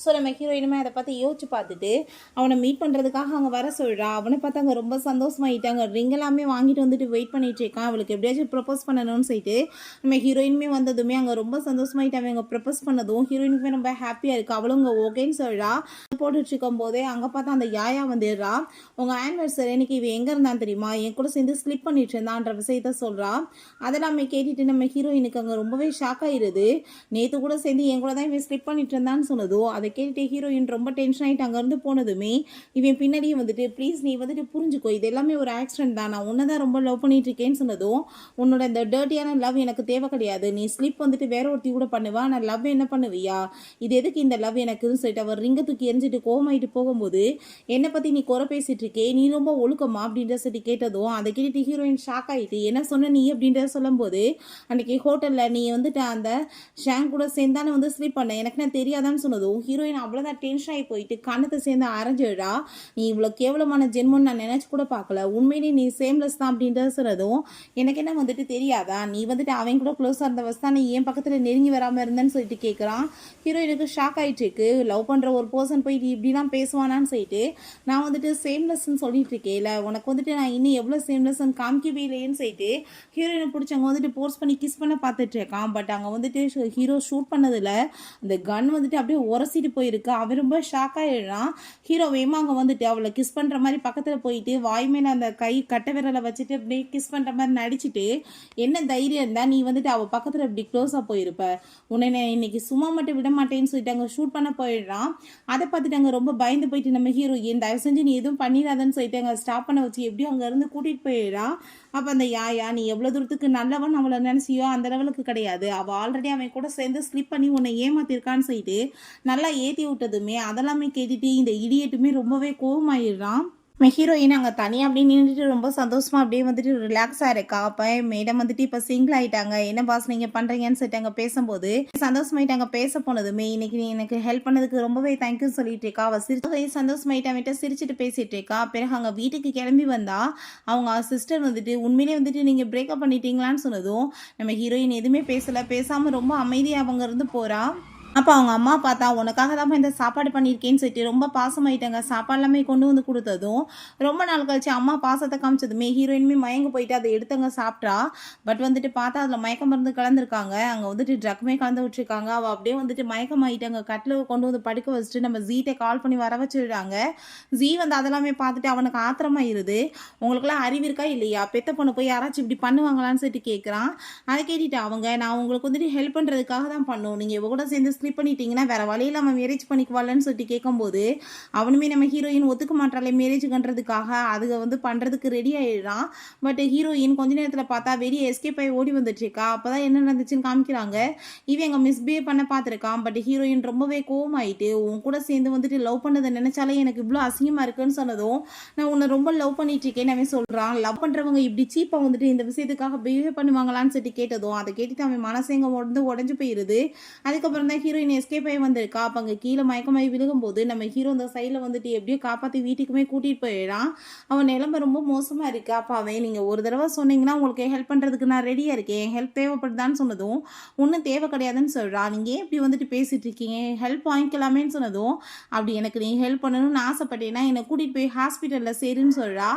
ஸோ நம்ம ஹீரோயினுமே அதை பற்றி யோசிச்சு பார்த்துட்டு அவனை மீட் பண்ணுறதுக்காக அங்கே வர சொல்கிறா. அவனை பார்த்து அங்கே ரொம்ப சந்தோஷமாயிட்டாங்க, ரிங் எல்லாமே வாங்கிட்டு வந்துட்டு வெயிட் பண்ணிட்டு இருக்கான். அவளுக்கு எப்படியாச்சும் ப்ரப்போஸ் பண்ணணும்னு சொல்லிட்டு நம்ம ஹீரோயினுமே வந்ததுமே அங்கே ரொம்ப சந்தோஷமாயிட்டு அவங்க ப்ரப்போஸ் பண்ணதும் ஹீரோயினுக்குமே ரொம்ப ஹாப்பியாக இருக்குது. அவளும் இங்கே ஓகேன்னு சொல்கிறா. போட்டுட்டு இருக்கும் போதே அங்கே பார்த்தா அந்த யாயா வந்துடுறா. உங்கள் ஆனிவர்சரி இன்னைக்கு இவன் எங்கே இருந்தான்னு தெரியுமா, என் கூட சேர்ந்து ஸ்லிப் பண்ணிட்டு இருந்தான்ற விஷயத்த சொல்கிறா. அதெல்லாமே கேட்டுட்டு நம்ம ஹீரோயினுக்கு அங்கே ரொம்பவே ஷாக் ஆகிடுது. நேற்று கூட சேர்ந்து என் கூட தான் இவன் ஸ்லிப் பண்ணிட்டு இருந்தான்னு சொன்னதோ அதை கேட்டுட்டு ஹீரோயின் ரொம்ப டென்ஷன் ஆகிட்டு அங்கேருந்து போனதுமே இவன் பின்னாடியே வந்துட்டு ப்ளீஸ் நீ வந்துட்டு புரிஞ்சுக்கோ, இது எல்லாமே ஒரு ஆக்சிடென்ட் தான், நான் உன்னை தான் ரொம்ப லவ் பண்ணிட்டு இருக்கேன்னு சொன்னதும் உன்னோட இந்த டர்ட்டியான லவ் எனக்கு தேவை கிடையாது, நீ ஸ்லிப் வந்துட்டு வேற ஒருத்தி கூட பண்ணுவா, நான் லவ் என்ன பண்ணுவியா, இது எதுக்கு இந்த லவ் எனக்குன்னு சொல்லிட்டு அவர் ரிங்க தூக்கி எரிஞ்சிட்டு கோவமாயிட்டு போகும்போது என்னை பற்றி நீ குறை பேசிட்டு இருக்கே, நீ ரொம்ப ஒழுக்கமா அப்படின்ற சொல்லி கேட்டதும் அதை கேட்டுட்டு ஹீரோயின் ஷாக் ஆகிட்டு என்ன சொன்ன நீ அப்படின்றத சொல்லும்போது அன்றைக்கி ஹோட்டலில் நீ வந்துட்டு அந்த ஷாங் கூட சேர்ந்தானே வந்து ஸ்லீப் பண்ண எனக்கு நான் தெரியாதான்னு சொன்னதும் ஹீரோயின் அவ்வளோதான் டென்ஷன் ஆகி போயிட்டு கண்ணத்தை சேர்ந்து அரைஞ்சிடா. நீ இவ்வளோ கேவலமான ஜென்மன்னு நான் நினச்சி கூட பார்க்கல, உண்மையிலே நீ சேம்லெஸ் தான் அப்படின்றத சொன்னதும் எனக்கு என்ன வந்துட்டு தெரியாதா, நீ வந்துட்டு அவன் கூட க்ளோஸாக இருந்த வசதி நீ என் பக்கத்தில் நெருங்கி வராமல் இருந்தேன்னு சொல்லிட்டு கேட்குறான். ஹீரோயினுக்கு ஷாக் ஆகிட்டு இருக்கு. லவ் பண்ணுற ஒரு பர்சன் போயிட்டு இப்படிலாம் பேசுவானான்னு சொல்லிட்டு நான் வந்துட்டு சேம்லெஸ்ன்னு சொல்லிட்டு இருக்கேன்ல, உனக்கு வந்துட்டு நான் இன்னும் எவ்வளோ சேம்லெஸ்ன்னு காமிக்கவே இல்லையேன்னு சொல்லிட்டு ஹீரோயினை பிடிச்சவங்க வந்துட்டு போர்ஸ் பண்ணி கிஸ் பண்ண பார்த்துட்டு இருக்கான். பட் அங்கே வந்துட்டு ஹீரோ ஷூட் பண்ணதில் அந்த கன் வந்துட்டு அப்படியே உரசிட்டு போயிருக்கு. அவன் ரொம்ப ஷாக் ஆகிடுறான். ஹீரோ வேமா அங்கே வந்துட்டு அவளை கிஸ் பண்ணுற மாதிரி பக்கத்தில் போயிட்டு வாய் மேலே அந்த கை கட்டை விரலை வச்சுட்டு அப்படியே கிஸ் பண்ணுற மாதிரி நடிச்சுட்டு என்ன தைரியம் இருந்தால் நீ வந்துட்டு அவள் பக்கத்தில் இப்படி க்ளோஸாக போயிருப்ப, உன்னை நான் இன்னைக்கு சும்மா மட்டும் விட மாட்டேன்னு சொல்லிட்டு அங்கே ஷூட் பண்ண போயிடுறான். அதை பார்த்துட்டு அங்கே ரொம்ப பயந்து போயிட்டு நம்ம ஹீரோயின் தயவு செஞ்சு நீ எதுவும் பண்ணிடாதன்னு சொல்லிட்டு அங்கே ஸ்டாப் பண்ண வச்சு எப்படியும் அங்கேருந்து கூட்டிகிட்டு போயிடுறா. அப்போ அந்த யாயா நீ எவ்வளோ தூரத்துக்கு நல்லவன் அவளை நினச்சியோ அந்த லெவலுக்கு கிடையாது, அவள் ஆல்ரெடி அவன் கூட சேர்ந்து ஸ்லிப் பண்ணி உன்னை ஏமாத்திருக்கான்னு சொல்லிட்டு நல்லா ஏற்றி விட்டதுமே அதெல்லாமே கேட்டுட்டு இந்த இடியட்டுமே ரொம்பவே கோவமாயிடுறான். ஹீரோயின் அங்கே தனியாக அப்படியே நின்றுட்டு ரொம்ப சந்தோஷமாக அப்படியே வந்துட்டு ரிலாக்ஸாக இருக்கா. அப்போ மேடம் வந்துட்டு இப்போ சிங்கிள் ஆகிட்டாங்க, என்ன பாஸ் நீங்கள் பண்ணுறீங்கன்னு சொல்லிட்டு அங்கே பேசும்போது சந்தோஷமாயிட்டு அங்கே பேச போனதுமே இன்னைக்கு நீ எனக்கு ஹெல்ப் பண்ணதுக்கு ரொம்பவே தேங்க்யூ சொல்லிட்டு இருக்கா. அவள் சிரிச்சு சந்தோஷமாயிட்டு அவன்கிட்ட சிரிச்சுட்டு பேசிகிட்டு இருக்கா. பிறகு அங்கே வீட்டுக்கு கிளம்பி வந்தா அவங்க சிஸ்டர் வந்துட்டு உண்மையிலே வந்துட்டு நீங்கள் பிரேக்கப் பண்ணிட்டீங்களான்னு சொன்னதும் நம்ம ஹீரோயின் எதுவுமே பேசாமல் ரொம்ப அமைதியாக அவங்க இருந்து போகிறா. அப்போ அவங்க அம்மா பார்த்தா உனக்காக தான் இந்த சாப்பாடு பண்ணியிருக்கேன்னு சொல்லிட்டு ரொம்ப பாசமாயிட்டாங்க. சாப்பாடு எல்லாமே கொண்டு வந்து கொடுத்ததும் ரொம்ப நாள் கழிச்சு அம்மா பாசத்தை காமிச்சதுமே ஹீரோயினுமே மயங்க போயிட்டு அதை எடுத்தவங்க சாப்பிட்றா. பட் வந்துட்டு பார்த்தா அதில் மயக்கம் மருந்து கலந்துருக்காங்க. அங்கே வந்துட்டு ட்ரக்குமே கலந்து விட்டுருக்காங்க. அவள் அப்படியே வந்துட்டு மயக்கமாயிட்டாங்க. கட்டில் கொண்டு வந்து படுக்க வச்சுட்டு நம்ம ஜீட்டை கால் பண்ணி வர வச்சுடுறாங்க. ஜீ வந்து அதெல்லாமே பார்த்துட்டு அவனுக்கு ஆத்திரமாயிருது. உங்களுக்குலாம் அறிவு இருக்கா இல்லையா, பெத்த பொண்ணு போய் யாராச்சும் இப்படி பண்ணுவாங்களான்னு சொல்லிட்டு கேட்குறான். அதை கேட்டுட்டு அவங்க நான் உங்களுக்கு வந்துட்டு ஹெல்ப் பண்ணுறதுக்காக தான் பண்ணுவோம், நீங்கள் இவ கூட சேர்ந்து ஸ்லிப் பண்ணிட்டீங்கன்னா வேற வழியில் அவன் மேரேஜ் பண்ணிக்குவாள்னு சொல்லிட்டு கேட்கும்போது அவனுமே நம்ம ஹீரோயின் ஒத்துக்க மாட்டாளே மேரேஜ் பண்ணுறதுக்காக அதுக வந்து பண்ணுறதுக்கு ரெடி ஆயிடுறான். பட் ஹீரோயின் கொஞ்ச நேரத்தில் பார்த்தா வெளியே எஸ்கேப் ஆகி ஓடி வந்துட்டுருக்கா. அப்போ தான் என்ன நடந்துச்சுன்னு காமிக்கிறாங்க. இவன் எங்கள் மிஸ்பிஹேவ் பண்ண பார்த்துருக்கான். பட் ஹீரோயின் ரொம்பவே கோவமாயிட்டு உன் கூட சேர்ந்து வந்துட்டு லவ் பண்ணதை நினைச்சாலே எனக்கு இவ்வளோ அசிங்கமாக இருக்குன்னு சொன்னதும் நான் உன்னை ரொம்ப லவ் பண்ணிட்டு இருக்கேன்னு அவன் சொல்கிறான். லவ் பண்ணுறவங்க இப்படி சீப்பாக வந்துட்டு இந்த விஷயத்துக்காக பிஹேவ் பண்ணுவாங்களான்னு சொல்லிட்டு கேட்டதும் அதை கேட்டுட்டு அவன் மனசேங்க உடஞ்சு போயிடுது. அதுக்கப்புறம் தான் ஹீரோயின் எஸ்கேப் ஆகி வந்திருக்கா. அப்போ அங்கே கீழே மயக்கமாகி விழுகும்போது நம்ம ஹீரோ அந்த சைடில் வந்துட்டு எப்படியோ காப்பாற்றி வீட்டுக்குமே கூட்டிகிட்டு போயிடான். அவன் நிலைமை ரொம்ப மோசமாக இருக்கு. அப்போ அவன் நீங்கள் ஒரு தடவை சொன்னீங்கன்னா உங்களுக்கு ஹெல்ப் பண்ணுறதுக்கு நான் ரெடியாக இருக்கேன், ஹெல்ப் தேவைப்படுதான்னு சொன்னதும் ஒன்றும் தேவை கிடையாதுன்னு சொல்கிறான். நீங்கள் ஏன் இப்படி வந்துட்டு பேசிகிட்டு இருக்கீங்க, ஹெல்ப் வாங்கிக்கலாமேன்னு சொன்னதும் அப்படி எனக்கு நீ ஹெல்ப் பண்ணணும்னு ஆசைப்பட்டேன்னா என்னை கூட்டிகிட்டு போய் ஹாஸ்பிட்டலில் சேருன்னு சொல்கிறா.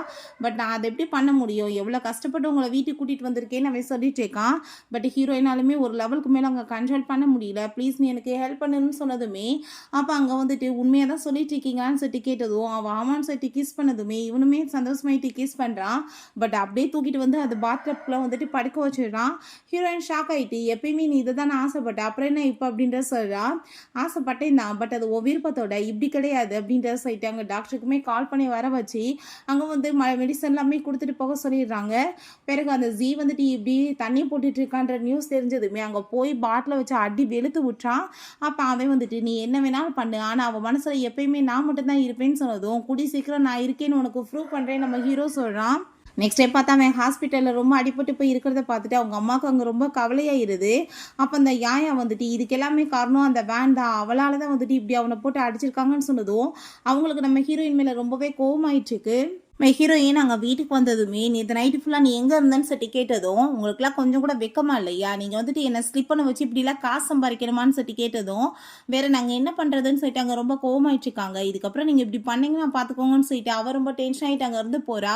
பட் நான் அதை எப்படி பண்ண முடியும், எவ்வளோ கஷ்டப்பட்டு உங்களை வீட்டுக்கு கூட்டிகிட்டு வந்திருக்கேன்னு அவன் சொல்லிட்டு இருக்கான். பட் ஹீரோயினாலுமே ஒரு லெவலுக்கு மேலே அங்கே கண்ட்ரோல் பண்ண முடியல. ப்ளீஸ் நீ எனக்கு ஹெல்ப் பண்ணுன்னு சொன்னதுமே அப்போ அங்கே வந்துட்டு உண்மையாக தான் சொல்லிட்டு இருக்கீங்களான்னு சொல்லிட்டு கேட்டதும் அவன் ஆமான்னு சொல்லிட்டு கிஸ் பண்ணதுமே இவனுமே சந்தோஷமாயிட்டு கிஸ் பண்ணுறான். பட் அப்படியே தூக்கிட்டு வந்து அது பாத்டப்ல வந்துட்டு படுக்க வச்சிடுறான். ஹீரோயின் ஷாக் ஆகிட்டு எப்பயுமே நீ இதை தானே ஆசைப்பட்ட, அப்புறம் என்ன இப்போ அப்படின்ற சொல்கிறா. ஆசைப்பட்டேன் தான், பட் அது ஓ விருப்பத்தோட இப்படி கிடையாது அப்படின்ற சொல்லிட்டு அங்கே டாக்டருக்குமே கால் பண்ணி வர வச்சு அங்கே வந்து மெடிசன் எல்லாமே கொடுத்துட்டு போக சொல்லிடுறாங்க. பிறகு அந்த ஜீ வந்துட்டு இப்படி தண்ணி போட்டுட்டு இருக்கான்ற நியூஸ் தெரிஞ்சதுமே அங்கே போய் பாட்டில் வச்சு அடி வெளுத்து விட்டுறான். அப்போ அவன் வந்துட்டு நீ என்ன வேணாலும் பண்ணு, ஆனால் அவன் மனசில் எப்பயுமே நான் மட்டும்தான் இருப்பேன்னு சொன்னதும் கூடி சீக்கிரம் நான் இருக்கேன்னு உனக்கு ப்ரூவ் பண்ணுறேன் நம்ம ஹீரோ சொல்கிறான். நெக்ஸ்ட் டே பார்த்தா அவன் ஹாஸ்பிட்டலில் ரொம்ப அடிபட்டு போய் இருக்கிறத பார்த்துட்டு அவங்க அம்மாவுக்கு அங்கே ரொம்ப கவலையாயிருது. அப்போ அந்த யாயா வந்துட்டு இதுக்கு எல்லாமே காரணம் அந்த வேன் தான், அவளால் தான் வந்துட்டு இப்படி அவனை போட்டு அடிச்சிருக்காங்கன்னு சொன்னதும் அவங்களுக்கு நம்ம ஹீரோயின் மேலே ரொம்பவே கோவமாயிட்டுருக்கு. ஹீரோயின் அங்கே வீட்டுக்கு வந்ததுமே நேற்று நைட்டு ஃபுல்லாக நீ எங்கே இருந்தேன்னு சொல்லி கேட்டதும் உங்களுக்குலாம் கொஞ்சம் கூட வெக்கமா இல்லையா, நீங்கள் வந்துட்டு என்னை ஸ்லிப் பண்ண வச்சு இப்படிலாம் காசு சம்பாதிக்கணுமான்னு சொல்லி கேட்டதும் வேறு நாங்கள் என்ன பண்ணுறதுன்னு சொல்லிட்டு அங்கே ரொம்ப கோவமாயிட்டுருக்காங்க. இதுக்கப்புறம் நீங்கள் இப்படி பண்ணீங்கன்னா பார்த்துக்கோங்கன்னு சொல்லிட்டு அவள் ரொம்ப டென்ஷன் ஆகிட்டு அங்கே இருந்து போகிறா.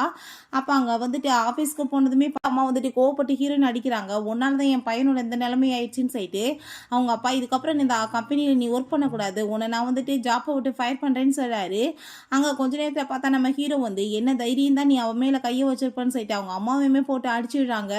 அப்போ அங்கே வந்துட்டு ஆஃபீஸ்க்கு போனதுமே அம்மா வந்துட்டு கோவப்பட்டு ஹீரோயின் அடிக்கிறாங்க. ஒன்றால் தான் என் பையனோட இந்த நிலைமை ஆயிடுச்சுன்னு சொல்லிட்டு அவங்க அப்பா இதுக்கப்புறம் இந்த கம்பெனியில் நீ ஒர்க் பண்ணக்கூடாது, உன்னை நான் வந்துட்டு ஜாப்பை விட்டு ஃபயர் பண்ணுறேன்னு சொல்கிறாரு. அங்கே கொஞ்ச நேரத்தில் பார்த்தா நம்ம ஹீரோ வந்து என்ன தைரியம் தான் நீ அவன் மேலே கையை வச்சிருப்பான்னு சொல்லிட்டு அவங்க அம்மாவையுமே போட்டு அடிச்சிடுறாங்க.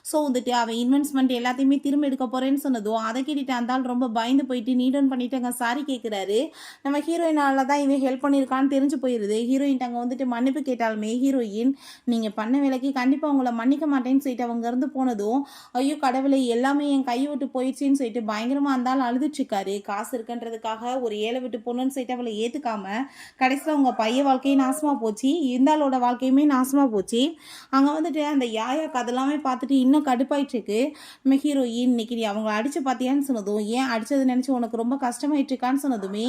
ஸோ வந்துட்டு அவன் இன்வெஸ்ட்மெண்ட் எல்லாத்தையுமே திரும்ப எடுக்க போகிறேன்னு சொன்னதும் அதை கேட்டுட்டு அந்த ஆள் ரொம்ப பயந்து போயிட்டு நீட் டவுன் பண்ணிட்டு அங்கே சாரி கேட்குறாரு. நம்ம ஹீரோயினால தான் இவன் ஹெல்ப் பண்ணியிருக்கான்னு தெரிஞ்சு போயிடுது. ஹீரோயின் அங்கே வந்துட்டு மன்னிப்பு கேட்டாலுமே ஹீரோயின் நீங்கள் பண்ண வேலைக்கு கண்டிப்பாக உங்களை மன்னிக்க மாட்டேன்னு சொல்லிட்டு அவங்க இருந்து போனதும் ஐயோ கடவுளை எல்லாமே என் கையை விட்டு போயிடுச்சின்னு சொல்லிட்டு பயங்கரமாக அந்த ஆள் அழுதுச்சுக்காரு. காசு இருக்குன்றதுக்காக ஒரு ஏழை விட்டு பொண்ணுன்னு சொல்லிட்டு அவளை ஏற்றுக்காம கடைசியில் உங்கள் பையன் வாழ்க்கையும் நாசமாக போச்சு, இருந்தாலோட வாழ்க்கையுமே நாசமாக போச்சு. அங்கே வந்துட்டு அந்த யாயா கதெல்லாமே பார்த்துட்டு இன்னும் கடுப்பாயிட்டுருக்கு. நம்ம ஹீரோயின் இன்னைக்கு நீ அவங்கள அடிச்சு பார்த்தியான்னு சொன்னதும் ஏன் அடிச்சது நினச்சி உனக்கு ரொம்ப கஷ்டமாயிட்டுருக்கான்னு சொன்னதுமே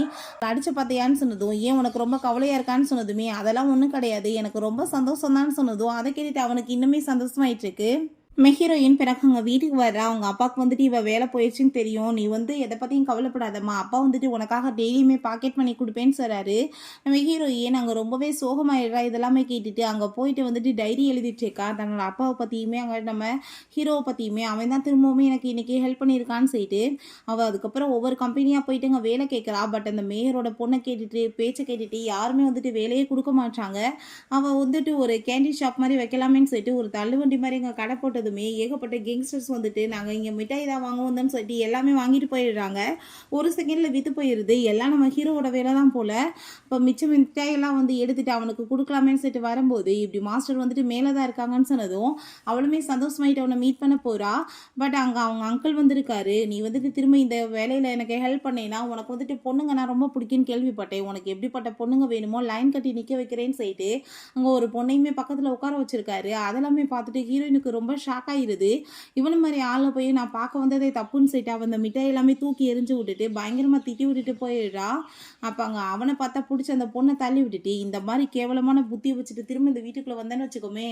அடிச்சு பார்த்தியான்னு சொன்னதும் ஏன் உனக்கு ரொம்ப கவலையாக இருக்கான்னு சொன்னதுமே அதெல்லாம் ஒன்றும் கிடையாது, எனக்கு ரொம்ப சந்தோஷம் தான் சொன்னதும் அதை கேட்டுட்டு அவனுக்கு இன்னுமே சந்தோஷமாயிட்டுருக்கு. ஹீரோயின் பிறகு அவங்க வீட்டுக்கு வர்றா. அவங்க அப்பாவுக்கு வந்துட்டு இவ வேலை போயிடுச்சுன்னு தெரியும், நீ வந்து எதை பற்றியும் கவலைப்படாதம்மா, அப்பா வந்துட்டு உனக்காக டெய்லியுமே பாக்கெட் பண்ணி கொடுப்பேன்னு சொல்கிறாரு. நம்ம ஹீரோயின் அங்கே ரொம்பவே சோகமாயிடுறா. இதெல்லாமே கேட்டுட்டு அங்கே போயிட்டு வந்துட்டு டைரி எழுதிட்டுருக்கா தன்னோட அப்பாவை பற்றியுமே அங்கே நம்ம ஹீரோவை பற்றியுமே அவன் தான் திரும்பவுமே எனக்கு இன்றைக்கி ஹெல்ப் பண்ணியிருக்கான்னு சொல்லிட்டு அவள் அதுக்கப்புறம் ஒவ்வொரு கம்பெனியாக போயிட்டு அங்கே வேலை கேட்குறா. பட் அந்த மேயரோட பொண்ணை கேட்டுட்டு பேச்சை கேட்டுட்டு யாருமே வந்துட்டு வேலையே கொடுக்க மாட்டாங்க. அவள் வந்துட்டு ஒரு கேண்டி ஷாப் மாதிரி வைக்கலாமேன்னு சொல்லிட்டு ஒரு தள்ளுவண்டி மாதிரி இங்கே கடை போட்டு ஏகப்பட்ட கேங்ஸ்டர்ஸ் வந்துட்டு நாங்கள் இங்கே மிட்டாய் தான் வாங்குவோம்னு சொல்லிட்டு எல்லாமே வாங்கிட்டு போயிடுறாங்க. ஒரு செகண்டில் விற்று போயிடுது. எல்லாம் நம்ம ஹீரோவோட வேலை தான் போல். இப்போ மிச்சம் மிட்டாயெல்லாம் வந்து எடுத்துகிட்டு அவனுக்கு கொடுக்கலாமேன்னு சொல்லிட்டு வரும்போது இப்படி மாஸ்டர் வந்துட்டு மேலே தான் இருக்காங்கன்னு சொன்னதும் அவளுமே சந்தோஷமாயிட்டு அவனை மீட் பண்ண போகிறா. பட் அங்கே அவங்க அங்கிள் வந்திருக்காரு. நீ வந்துட்டு திரும்ப இந்த வேலையில் எனக்கு ஹெல்ப் பண்ணேன்னா உனக்கு வந்துட்டு பொண்ணுங்க நான் ரொம்ப பிடிக்குன்னு கேள்விப்பட்டேன், உனக்கு எப்படிப்பட்ட பொண்ணுங்க வேணுமோ லைன் கட்டி நிற்க வைக்கிறேன்னு சொல்லிட்டு அங்கே ஒரு பொண்ணையுமே பக்கத்தில் உட்கார வச்சிருக்காரு. அதெல்லாமே பார்த்துட்டு ஹீரோயினுக்கு ரொம்ப ஷாக் ஆயிருது. இவனு மாதிரி ஆளை போய் நான் பார்க்க வந்ததே தப்புன்னு சொல்லிட்டு அவன் அந்த மிட்டாய் எல்லாமே தூக்கி எரிஞ்சு விட்டுட்டு பயங்கரமாக திட்டி விட்டுட்டு போயிடுறா. அப்போ அங்கே அவனை பார்த்தா பிடிச்சி அந்த பொண்ணை தள்ளி விட்டுட்டு இந்த மாதிரி கேவலமான புத்தியை வச்சுட்டு திரும்ப இந்த வீட்டுக்குள்ளே வந்தேன்னு வச்சுக்கோமே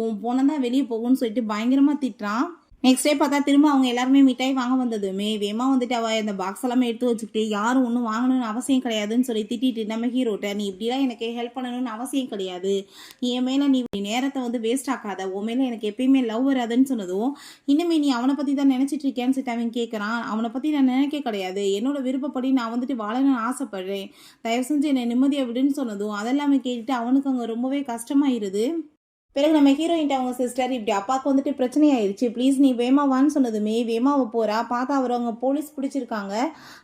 உன் பொண்ணை தான் வெளியே போகும்னு சொல்லிட்டு பயங்கரமாக திட்டுறான். நெக்ஸ்ட் டே பார்த்தா திரும்ப அவங்க எல்லாருமே மிட்டாய் வாங்க வந்ததுமே வேமா வந்துட்டு அவள் இந்த பாக்ஸ் எல்லாமே எடுத்து வச்சுக்கிட்டு யாரும் ஒன்றும் வாங்கணும்னு அவசியம் கிடையாதுன்னு சொல்லி திட்டிட்டு நம்ம ஹீரோட்ட நீ இப்படிலாம் எனக்கு ஹெல்ப் பண்ணணும்னு அவசியம் கிடையாது, என் மேலே நீ நேரத்தை வந்து வேஸ்ட் ஆக்காத, உன் மேலே எனக்கு எப்பயுமே லவ் வராதுன்னு சொன்னதும் இன்னுமே நீ அவனை பற்றி தான் நினச்சிட்டு இருக்கேன்னு சொல்லிட்டு அவன் கேட்குறான். அவனை பற்றி நான் நினைக்க கிடையாது, என்னோட விருப்பப்படி நான் வந்துட்டு வாழணும்னு ஆசைப்படுறேன், தயவு செஞ்சு என்னை நிம்மதியாக விடுன்னு சொன்னதும் அதெல்லாமே கேட்டுட்டு அவனுக்கு அங்கே ரொம்பவே கஷ்டமாயிருது. பிறகு நம்ம ஹீரோயின்ட்ட அவங்க சிஸ்டர் இப்படி அப்பாவுக்கு வந்துட்டு பிரச்சனை ஆயிடுச்சு, ப்ளீஸ் நீ வேமாவான்னு சொன்னதுமே வேமாவை போகிறா. பார்த்தா அவர் அவங்க போலீஸ் பிடிச்சிருக்காங்க.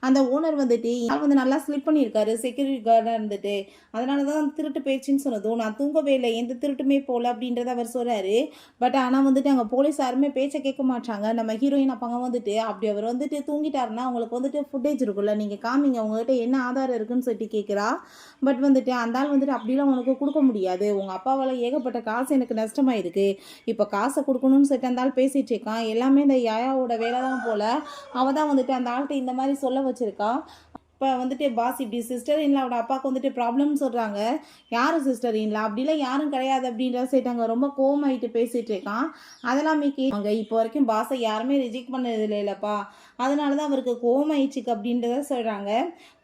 அந்த ஓனர் வந்துட்டு வந்து நல்லா ஸ்லிப் பண்ணியிருக்காரு செக்யூரிட்டி கார்டாக இருந்துட்டு, அதனால தான் திருட்டு போயிடுச்சுன்னு சொன்னதும் நான் தூங்கவே இல்லை, எந்த திருட்டுமே போகல அப்படின்றத அவர் சொல்கிறாரு. பட் ஆனால் வந்துட்டு அங்கே போலீஸ் யாருமே பேச்சை கேட்க மாட்டாங்க. நம்ம ஹீரோயின் அப்பாங்க வந்துட்டு அப்படி அவர் வந்துட்டு தூங்கிட்டாருன்னா அவங்களுக்கு வந்துட்டு ஃபுட்டேஜ் இருக்குல்ல, நீங்கள் காமிங்க உங்கள்கிட்ட என்ன ஆதாரம் இருக்குன்னு சொல்லிட்டு கேட்குறா. பட் வந்துட்டு அந்த ஆள் வந்துட்டு அப்படிலாம் உனக்கு கொடுக்க முடியாது, உங்கள் அப்பாவால் ஏகப்பட்ட காசு எனக்கு நஷ்டமாயிருக்கு, இப்போ காசை கொடுக்கணும்னு சொல்லிட்டு அந்த ஆள் பேசிட்டு இருக்கான். எல்லாமே இந்த யாயாவோட வேலை தான் போல். அவள் தான் வந்துட்டு அந்த ஆள்கிட்ட இந்த மாதிரி சொல்ல வச்சுருக்கான். இப்போ வந்துட்டு பாஸ் இப்படி சிஸ்டர் இன்லாவோட அப்பாவுக்கு வந்துட்டு ப்ராப்ளம்னு சொல்கிறாங்க. யார் சிஸ்டர் இன்லா, அப்படிலாம் யாரும் கிடையாது அப்படின்ற சொல்லிட்டாங்க. ரொம்ப கோவமாயிட்டு பேசிகிட்டு இருக்கான். அதெல்லாமே கேட்பாங்க இப்போ வரைக்கும் பாஸை யாருமே ரிஜெக்ட் பண்ணது இல்லைப்பா, அதனால தான் அவருக்கு கோவமாயிடுச்சுக்கு அப்படின்றத சொல்கிறாங்க.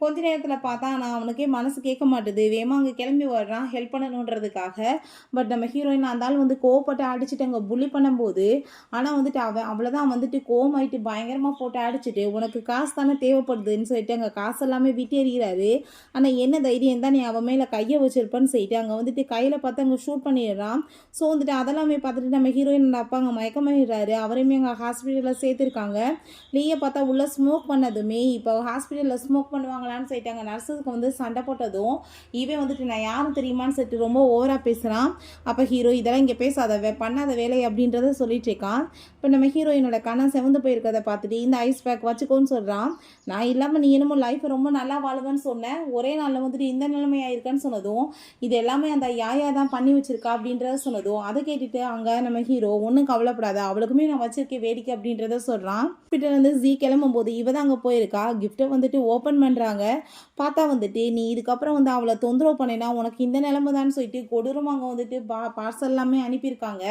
கொஞ்ச நேரத்தில் பார்த்தா நான் அவனுக்கே மனசு கேட்க மாட்டுது, வேமா அங்கே கிளம்பி வர்றான் ஹெல்ப் பண்ணணுன்றதுக்காக. பட் நம்ம ஹீரோயின் இருந்தாலும் வந்து கோவப்பட்டு அடிச்சுட்டு அங்கே புள்ளி பண்ணும்போது ஆனால் வந்துட்டு அவ்வளோதான் வந்துட்டு கோவமாயிட்டு பயங்கரமாக போட்டு அடிச்சுட்டு உனக்கு காசு தானே தேவைப்படுதுன்னு சொல்லிட்டு அங்கே காசு எல்லாமே விட்டு எறிகிறாரு. ஆனால் என்ன தைரியம் தான் நீ அவன் மேலே கையை வச்சிருப்பான்னு சொல்லிட்டு அங்கே வந்துட்டு கையில் பார்த்து அங்கே ஷூட் பண்ணிடுறான். ஸோ வந்துட்டு அதெல்லாமே பார்த்துட்டு நம்ம ஹீரோயின் அப்பா அங்கே மயக்கமாயிடுறாரு. அவரையுமே அங்கே ஹாஸ்பிட்டலில் சேர்த்துருக்காங்க. லீயை பார்த்தா உள்ளே ஸ்மோக் பண்ணதுமே இப்போ ஹாஸ்பிட்டலில் ஸ்மோக் பண்ணுவாங்களான்னு சொல்லிட்டு அங்கே நர்ஸுக்கு வந்து சண்டை போட்டதும் இவன் வந்துட்டு நான் யாரும் தெரியுமான்னு சொல்லிட்டு ரொம்ப ஓவராக பேசுகிறான். அப்போ ஹீரோ இதெல்லாம் இங்கே பேசாத பண்ணாத வேலை அப்படின்றத சொல்லிட்டு இருக்கான். இப்போ நம்ம ஹீரோயினோட கண்ணை செவந்து போயிருக்கிறத பார்த்துட்டு இந்த ஐஸ் பேக் வச்சுக்கோன்னு சொல்கிறான். நான் இல்லாமல் நீ என்னமோ லைஃப் ரொம்ப நல்லா வாழுவேன்னு சொன்னேன், ஒரே நாளில் வந்துட்டு இந்த நிலைமை ஆயிருக்கான்னு சொன்னதும், இது எல்லாமே அந்த யாயா தான் பண்ணி வச்சிருக்கா அப்படின்றத சொன்னதும், அதை கேட்டுட்டு அங்கே நம்ம ஹீரோ ஒன்றும் கவலைப்படாத, அவளுக்குமே நான் வச்சிருக்கேன் வேடிக்கை அப்படின்றத சொல்கிறான். ஹாஸ்பிட்டல் வந்து ஜீ கிளம்பும்போது இவ தான் அங்கே போயிருக்கா. கிஃப்ட்டை வந்துட்டு ஓப்பன் பண்ணுறாங்க. பார்த்தா வந்துட்டு நீ இதுக்கப்புறம் வந்து அவளை தொந்தரவு பண்ணினா உனக்கு இந்த நிலைமை தான் சொல்லிட்டு கொடூரமாக வந்துட்டு பார்சல் எல்லாமே அனுப்பியிருக்காங்க.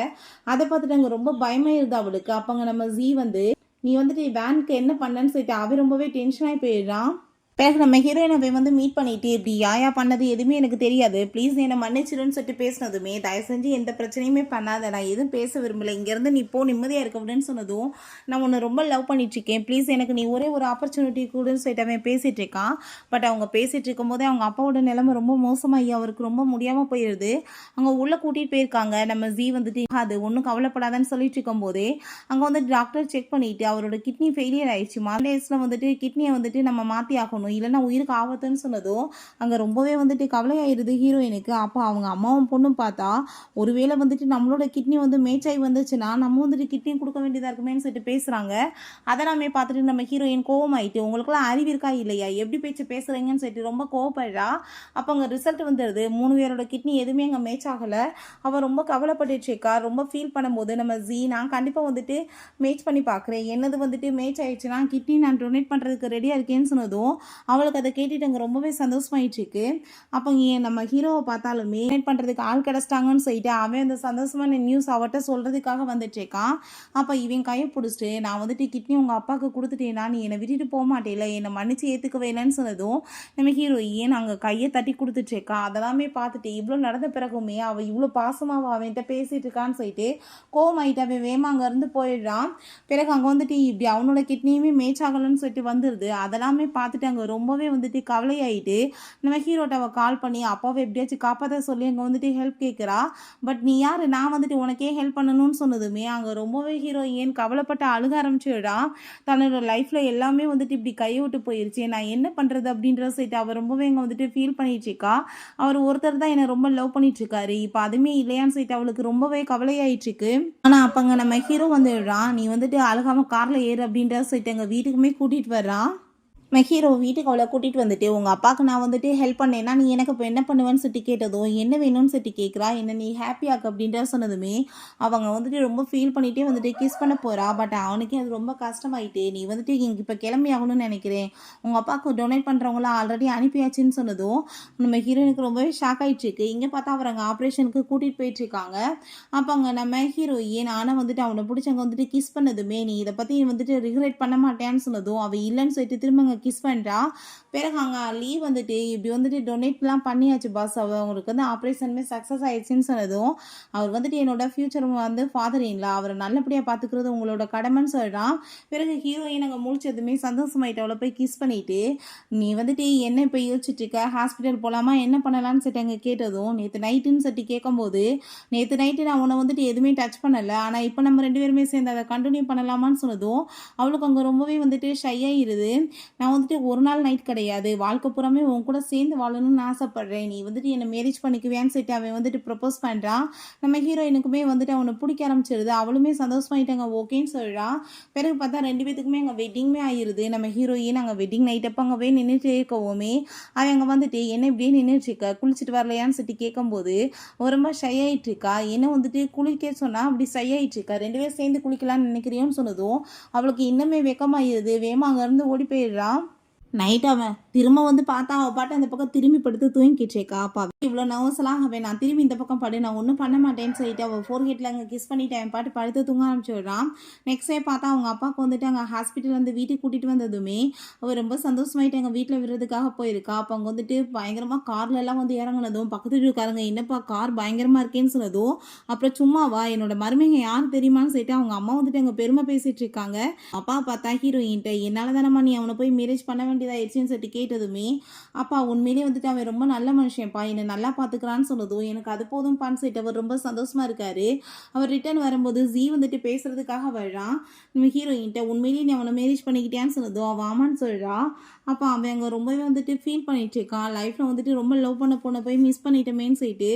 அதை பார்த்துட்டு அங்கே ரொம்ப பயமே இருது அவளுக்கு. அப்போங்க நம்ம ஜீ வந்து நீ வந்துட்டு வேனுக்கு என்ன பண்ணன்னு சொல்லிட்டு அவன் ரொம்பவே டென்ஷன் ஆகி போயிடுறான். பிறகு நம்ம ஹீரோயினை வந்து மீட் பண்ணிட்டு இப்படி யாயா பண்ணது எதுவுமே எனக்கு தெரியாது, ப்ளீஸ் என்னை மன்னிச்சிடுன்னு சொல்லிட்டு பேசினதுமே, தயவு செஞ்சு எந்த பிரச்சனையுமே பண்ணாத, நான் எதுவும் பேச விரும்பலை, இங்கேருந்து நீ போ நிம்மதியாக இருக்க அப்படின்னு சொன்னதும், நான் உன்னை ரொம்ப லவ் பண்ணிட்டுருக்கேன், ப்ளீஸ் எனக்கு நீ ஒரே ஒரு ஆப்பர்ச்சுனிட்டி கூடன்னு சொல்லிட்டு அவன் பேசிகிட்டு இருக்கான். பட் அவங்க பேசிகிட்டு இருக்கும்போதே அவங்க அப்பாவோட நிலைமை ரொம்ப மோசமாகி அவருக்கு ரொம்ப முடியாமல் போயிடுது. அவங்க உள்ளே கூட்டிகிட்டு போயிருக்காங்க. நம்ம ஜீ வந்துட்டு அது ஒன்றும் கவலைப்படாதான்னு சொல்லிட்டு இருக்கும்போதே அங்கே வந்து டாக்டர் செக் பண்ணிவிட்டு அவரோட கிட்னி ஃபெயிலியர் ஆயிடுச்சு, டேஸில் வந்துட்டு கிட்னியை வந்துட்டு நம்ம மாற்றி ஆகணும், இல்லைன்னா உயிருக்கு ஆபத்துன்னு சொன்னதும் அங்கே ரொம்பவே வந்துட்டு கவலையாயிருது ஹீரோயினுக்கு. அப்போ அவங்க அம்மாவும் பொண்ணும் பார்த்தா ஒருவேளை வந்துட்டு நம்மளோட கிட்னி வந்து மேட்சாகி வந்துச்சுன்னா நம்ம வந்துட்டு கிட்னி கொடுக்க வேண்டியதாக இருக்குமேன்னு சொல்லிட்டு பேசுகிறாங்க. அதெல்லாமே பார்த்துட்டு நம்ம ஹீரோயின் கோவமாயிட்டு, உங்களுக்குலாம் அறிவு இருக்கா இல்லையா, எப்படி பேச்சு பேசுகிறீங்கன்னு சொல்லிட்டு ரொம்ப கோவப்படுறா. அப்போ அங்கே ரிசல்ட் வந்துடுது, 3 பேரோட கிட்னி எதுவுமே அங்கே மேட்ச் ஆகலை. அவள் ரொம்ப கவலைப்பட்டுருக்கா. ரொம்ப ஃபீல் பண்ணும்போது நம்ம ஜீ நான் கண்டிப்பாக வந்துட்டு மேட்ச் பண்ணி பார்க்குறேன், என்னது வந்துட்டு மேட்ச் ஆயிடுச்சுன்னா கிட்னி நான் டொனேட் பண்ணுறதுக்கு ரெடியாக இருக்கேன்னு சொன்னதும் அவளுக்கு அதை கேட்டுட்டு அங்கே ரொம்பவே சந்தோஷமாயிட்டுருக்கு. அப்போ நம்ம ஹீரோவை பார்த்தாலுமே டொனேட் பண்ணுறதுக்கு ஆள் கிடச்சிட்டாங்கன்னு சொல்லிட்டு அவன் அந்த சந்தோஷமான நியூஸ் அவட்ட சொல்கிறதுக்காக வந்துட்டுருக்கான். அப்போ இவன் கையை பிடிச்சிட்டு நான் வந்துட்டு கிட்னி உங்கள் அப்பாவுக்கு கொடுத்துட்டேன்னா நீ என்னை விட்டுட்டு போக மாட்டேல, என்னை மன்னிச்சு ஏற்றுக்கவே இல்லைன்னு சொன்னதும் நம்ம ஹீரோ ஏன் அங்கே கையை தட்டி கொடுத்துட்ருக்கா. அதெல்லாமே பார்த்துட்டு இவ்வளோ நடந்த பிறகுமே அவள் இவ்வளோ பாசமாக அவன்கிட்ட பேசிகிட்டு இருக்கான்னு சொல்லிட்டு கோவமாயிட்டு அவன் வேமா அங்கேருந்து போயிடுறான். பிறகு அங்கே வந்துட்டு இப்படி அவனோட கிட்னியுமே மேட்ச் ஆகலைன்னு சொல்லிட்டு வந்துடுது. அதெல்லாமே பார்த்துட்டு அங்கே ரொம்பவே வந்துட்டு கவலையாயிட்டு நம்ம ஹீரோட்ட அவள் கால் பண்ணி அப்பாவை எப்படியாச்சும் காப்பாற்ற சொல்லி அங்கே வந்துட்டு ஹெல்ப் கேட்குறா. பட் நீ யார், நான் வந்துட்டு உனக்கே ஹெல்ப் பண்ணணும்னு சொன்னதுமே அங்கே ரொம்பவே ஹீரோயின் கவலைப்பட்டு அழுக ஆரம்பிச்சுடா. தன்னோட லைஃப்பில் எல்லாமே வந்துட்டு இப்படி கையை விட்டு போயிருச்சு, நான் என்ன பண்ணுறது அப்படின்ற சொல்லிட்டு அவர் ரொம்பவே இங்கே வந்துட்டு ஃபீல் பண்ணிட்டுருக்கா. அவர் ஒருத்தர் தான் என்னை ரொம்ப லவ் பண்ணிட்டுருக்காரு, இப்போ அதுவுமே இல்லையான்னு சொல்லிட்டு அவளுக்கு ரொம்பவே கவலையாயிட்டுருக்கு. ஆனால் அப்போங்க நம்ம ஹீரோ வந்துடுறான், நீ வந்துட்டு அழுகாமல் காரில் ஏறு அப்படின்ற சொல்லிட்டு எங்கள் வீட்டுக்குமே கூட்டிகிட்டு வர்றான். ஹீரோ வீட்டுக்கு அவளை கூட்டிகிட்டு வந்துட்டு உங்கள் அப்பாவுக்கு நான் வந்துட்டு ஹெல்ப் பண்ணேன்னா நீ எனக்கு இப்போ என்ன பண்ணுவேன்னு சொல்லிட்டு கேட்டதும் என்ன வேணும்னு சொல்லிட்டு கேட்குறா. என்ன நீ ஹாப்பியாக்கு அப்படின்ற சொன்னதுமே அவங்க வந்துட்டு ரொம்ப ஃபீல் பண்ணிகிட்டே வந்துட்டு கிஸ் பண்ண போகிறா. பட் அவனுக்கே அது ரொம்ப கஷ்டமாயிட்டு நீ வந்துட்டு இங்கே இப்போ கிளம்பி ஆகணும்னு நினைக்கிறேன், உங்கள் அப்பாவுக்கு டொனேட் பண்ணுறவங்களாம் ஆல்ரெடி அனுப்பியாச்சுன்னு சொன்னதும் நம்ம ஹீரோயினுக்கு ரொம்பவே ஷாக் ஆகிட்டுருக்கு. இங்கே பார்த்தா அவர் அங்கே ஆப்ரேஷனுக்கு கூட்டிகிட்டு போயிட்டுருக்காங்க. அப்போ அங்கே நம்ம ஹீரோயின் ஆனால் வந்துட்டு அவனை பிடிச்சவங்க வந்துட்டு கிஸ் பண்ணதுமே நீ இதை பற்றி வந்துட்டு ரிக்ரெட் பண்ண மாட்டேன்னு சொன்னதும் அவள் இல்லைன்னு சொல்லிட்டு திரும்ப கிஸ் பண்ணுறா. பிறகு அங்கே லீவ் வந்துட்டு இப்படி வந்துட்டு டொனேட்லாம் பண்ணியாச்சு பாஸ், அவங்களுக்கு வந்து ஆப்ரேஷனுமே சக்ஸஸ் ஆயிடுச்சுன்னு சொன்னதும் அவர் வந்துட்டு என்னோட ஃப்யூச்சர் வந்து ஃபாதர் இல்லா, அவரை நல்லபடியாக பார்த்துக்கிறது உங்களோட கடமைன்னு சொல்கிறான். பிறகு ஹீரோயின் அங்கே முடிச்சதுமே சந்தோஷமாயிட்டு அவளை போய் கிஸ் பண்ணிவிட்டு நீ வந்துட்டு என்ன இப்போ யோசிச்சுட்டு இருக்க, ஹாஸ்பிட்டல் போகலாமா என்ன பண்ணலான்னு சொல்லிட்டு அங்கே கேட்டதும் நேற்று நைட்டுன்னு சொல்லிட்டு கேட்கும்போது நேற்று நைட்டு நான் உன்னை வந்துட்டு எதுவுமே டச் பண்ணலை, ஆனால் இப்போ நம்ம 2 பேருமே சேர்ந்து அதை கண்டினியூ பண்ணலாமான்னு சொன்னதும் அவளுக்கு அங்கே ரொம்பவே வந்துட்டு ஷையாகிடுது. நான் வந்துட்டு ஒரு நாள் நைட் கிடையாது, வாழ்க்கை பூராமே உன் கூட சேர்ந்து வாழணும்னு ஆசைப்படுறேன், நீ வந்துட்டு என்னை மேரேஜ் பண்ணிக்குவேன்னு சொல்லிட்டு அவன் வந்துட்டு ப்ரப்போஸ் பண்ணுறான். நம்ம ஹீரோயினுக்குமே வந்துட்டு அவனை பிடிக்க ஆரம்பிச்சிருது. அவளுமே சந்தோஷமாயிட்டாங்க ஓகேன்னு சொல்கிறான். பிறகு பார்த்தா 2 பேத்துக்குமே அங்கே வெட்டிங்குமே ஆயிடுது. நம்ம ஹீரோயின் அங்கே வெட்டிங் நைட் அப்போ அங்கே போய் நின்றுட்டு இருக்கவுமே அவன் அங்கே வந்துட்டு என்ன இப்படியே நின்றுட்டுருக்க குளிச்சுட்டு வரலையான்னு சொல்லிட்டு கேட்கும்போது ரொம்ப ஷை ஆகிட்டு இருக்கா. என்ன வந்துட்டு குளிக்க சொன்னால் அப்படி ஷை ஆகிட்டு இருக்கா, 2 பேரும் சேர்ந்து குளிக்கலான்னு நினைக்கிறியோன்னு சொன்னதும் அவளுக்கு இன்னுமே வெக்கமாயிருது. வேமா அங்கேருந்து ஓடி போயிடுறான். நைட் அவன் திரும்ப வந்து பார்த்தா அவள் பாட்டு அந்த பக்கம் திரும்பி படுத்து தூங்கிக்கிட்டேக்கா. அப்பா இவ்வளோ நர்வஸ்லாம் அவன் நான் திரும்பி இந்த பக்கம் படு நான் ஒன்றும் பண்ண மாட்டேன்னு சொல்லிட்டு அவள் ஃபோர்கேட்டில் அங்கே கிஸ் பண்ணிவிட்டு அவன் பாட்டு படுத்து தூங்க ஆரம்பிச்சு விடுறான். நெக்ஸ்ட் டே பார்த்தா அவங்க அப்பாவுக்கு வந்துட்டு அங்கே ஹாஸ்பிட்டல் வந்து வீட்டுக்கு கூட்டிகிட்டு வந்ததுமே அவள் ரொம்ப சந்தோஷமாயிட்டு எங்கள் வீட்டில் விடுறதுக்காக போயிருக்கா. அப்போ அங்கே வந்துட்டு பயங்கரமாக கார்லலாம் வந்து இறங்குனதும் பக்கத்து வீட்டுக்காரங்க என்னப்பா கார் பயங்கரமாக இருக்கேன்னு சொன்னதும் அப்புறம் சும்மாவா என்னோட மருமைங்க யார் தெரியுமான்னு சொல்லிட்டு அவங்க அம்மா வந்துட்டு அங்கே பெருமை பேசிகிட்டு இருக்காங்க. அப்பா பார்த்தா ஹீரோயின்ட்ட என்னால் தானம்மா நீ அவனை போய் மேரேஜ் பண்ண வேண்டியதாகிடுச்சின்னு சொல்லிட்டு கேட்டதுமே அப்பா உண்மையிலே வந்துட்டு அவன் ரொம்ப நல்ல மனுஷன்ப்பா, என்னை நல்லா பார்த்துக்கிறான்னு சொன்னதும் எனக்கு அது போதும்ப்பான்னு சொல்லிட்டு அவர் ரொம்ப சந்தோஷமாக இருக்காரு. அவர் ரிட்டர்ன் வரும்போது ஜீ வந்துட்டு பேசுறதுக்காக வர்றான். நம்ம ஹீரோயின்ட்ட உண்மையிலேயே நீ அவனை மேரேஜ் பண்ணிக்கிட்டியான்னு சொன்னதும் அவன் ஆமான்னு சொல்கிறா. அப்போ அவன் அங்கே ரொம்பவே வந்துட்டு ஃபீல் பண்ணிட்டு இருக்கான். லைஃப்பில் வந்துட்டு ரொம்ப லவ் பண்ண பொண்ணை போய் மிஸ் பண்ணிட்டோமேன்னு சொல்லிட்டு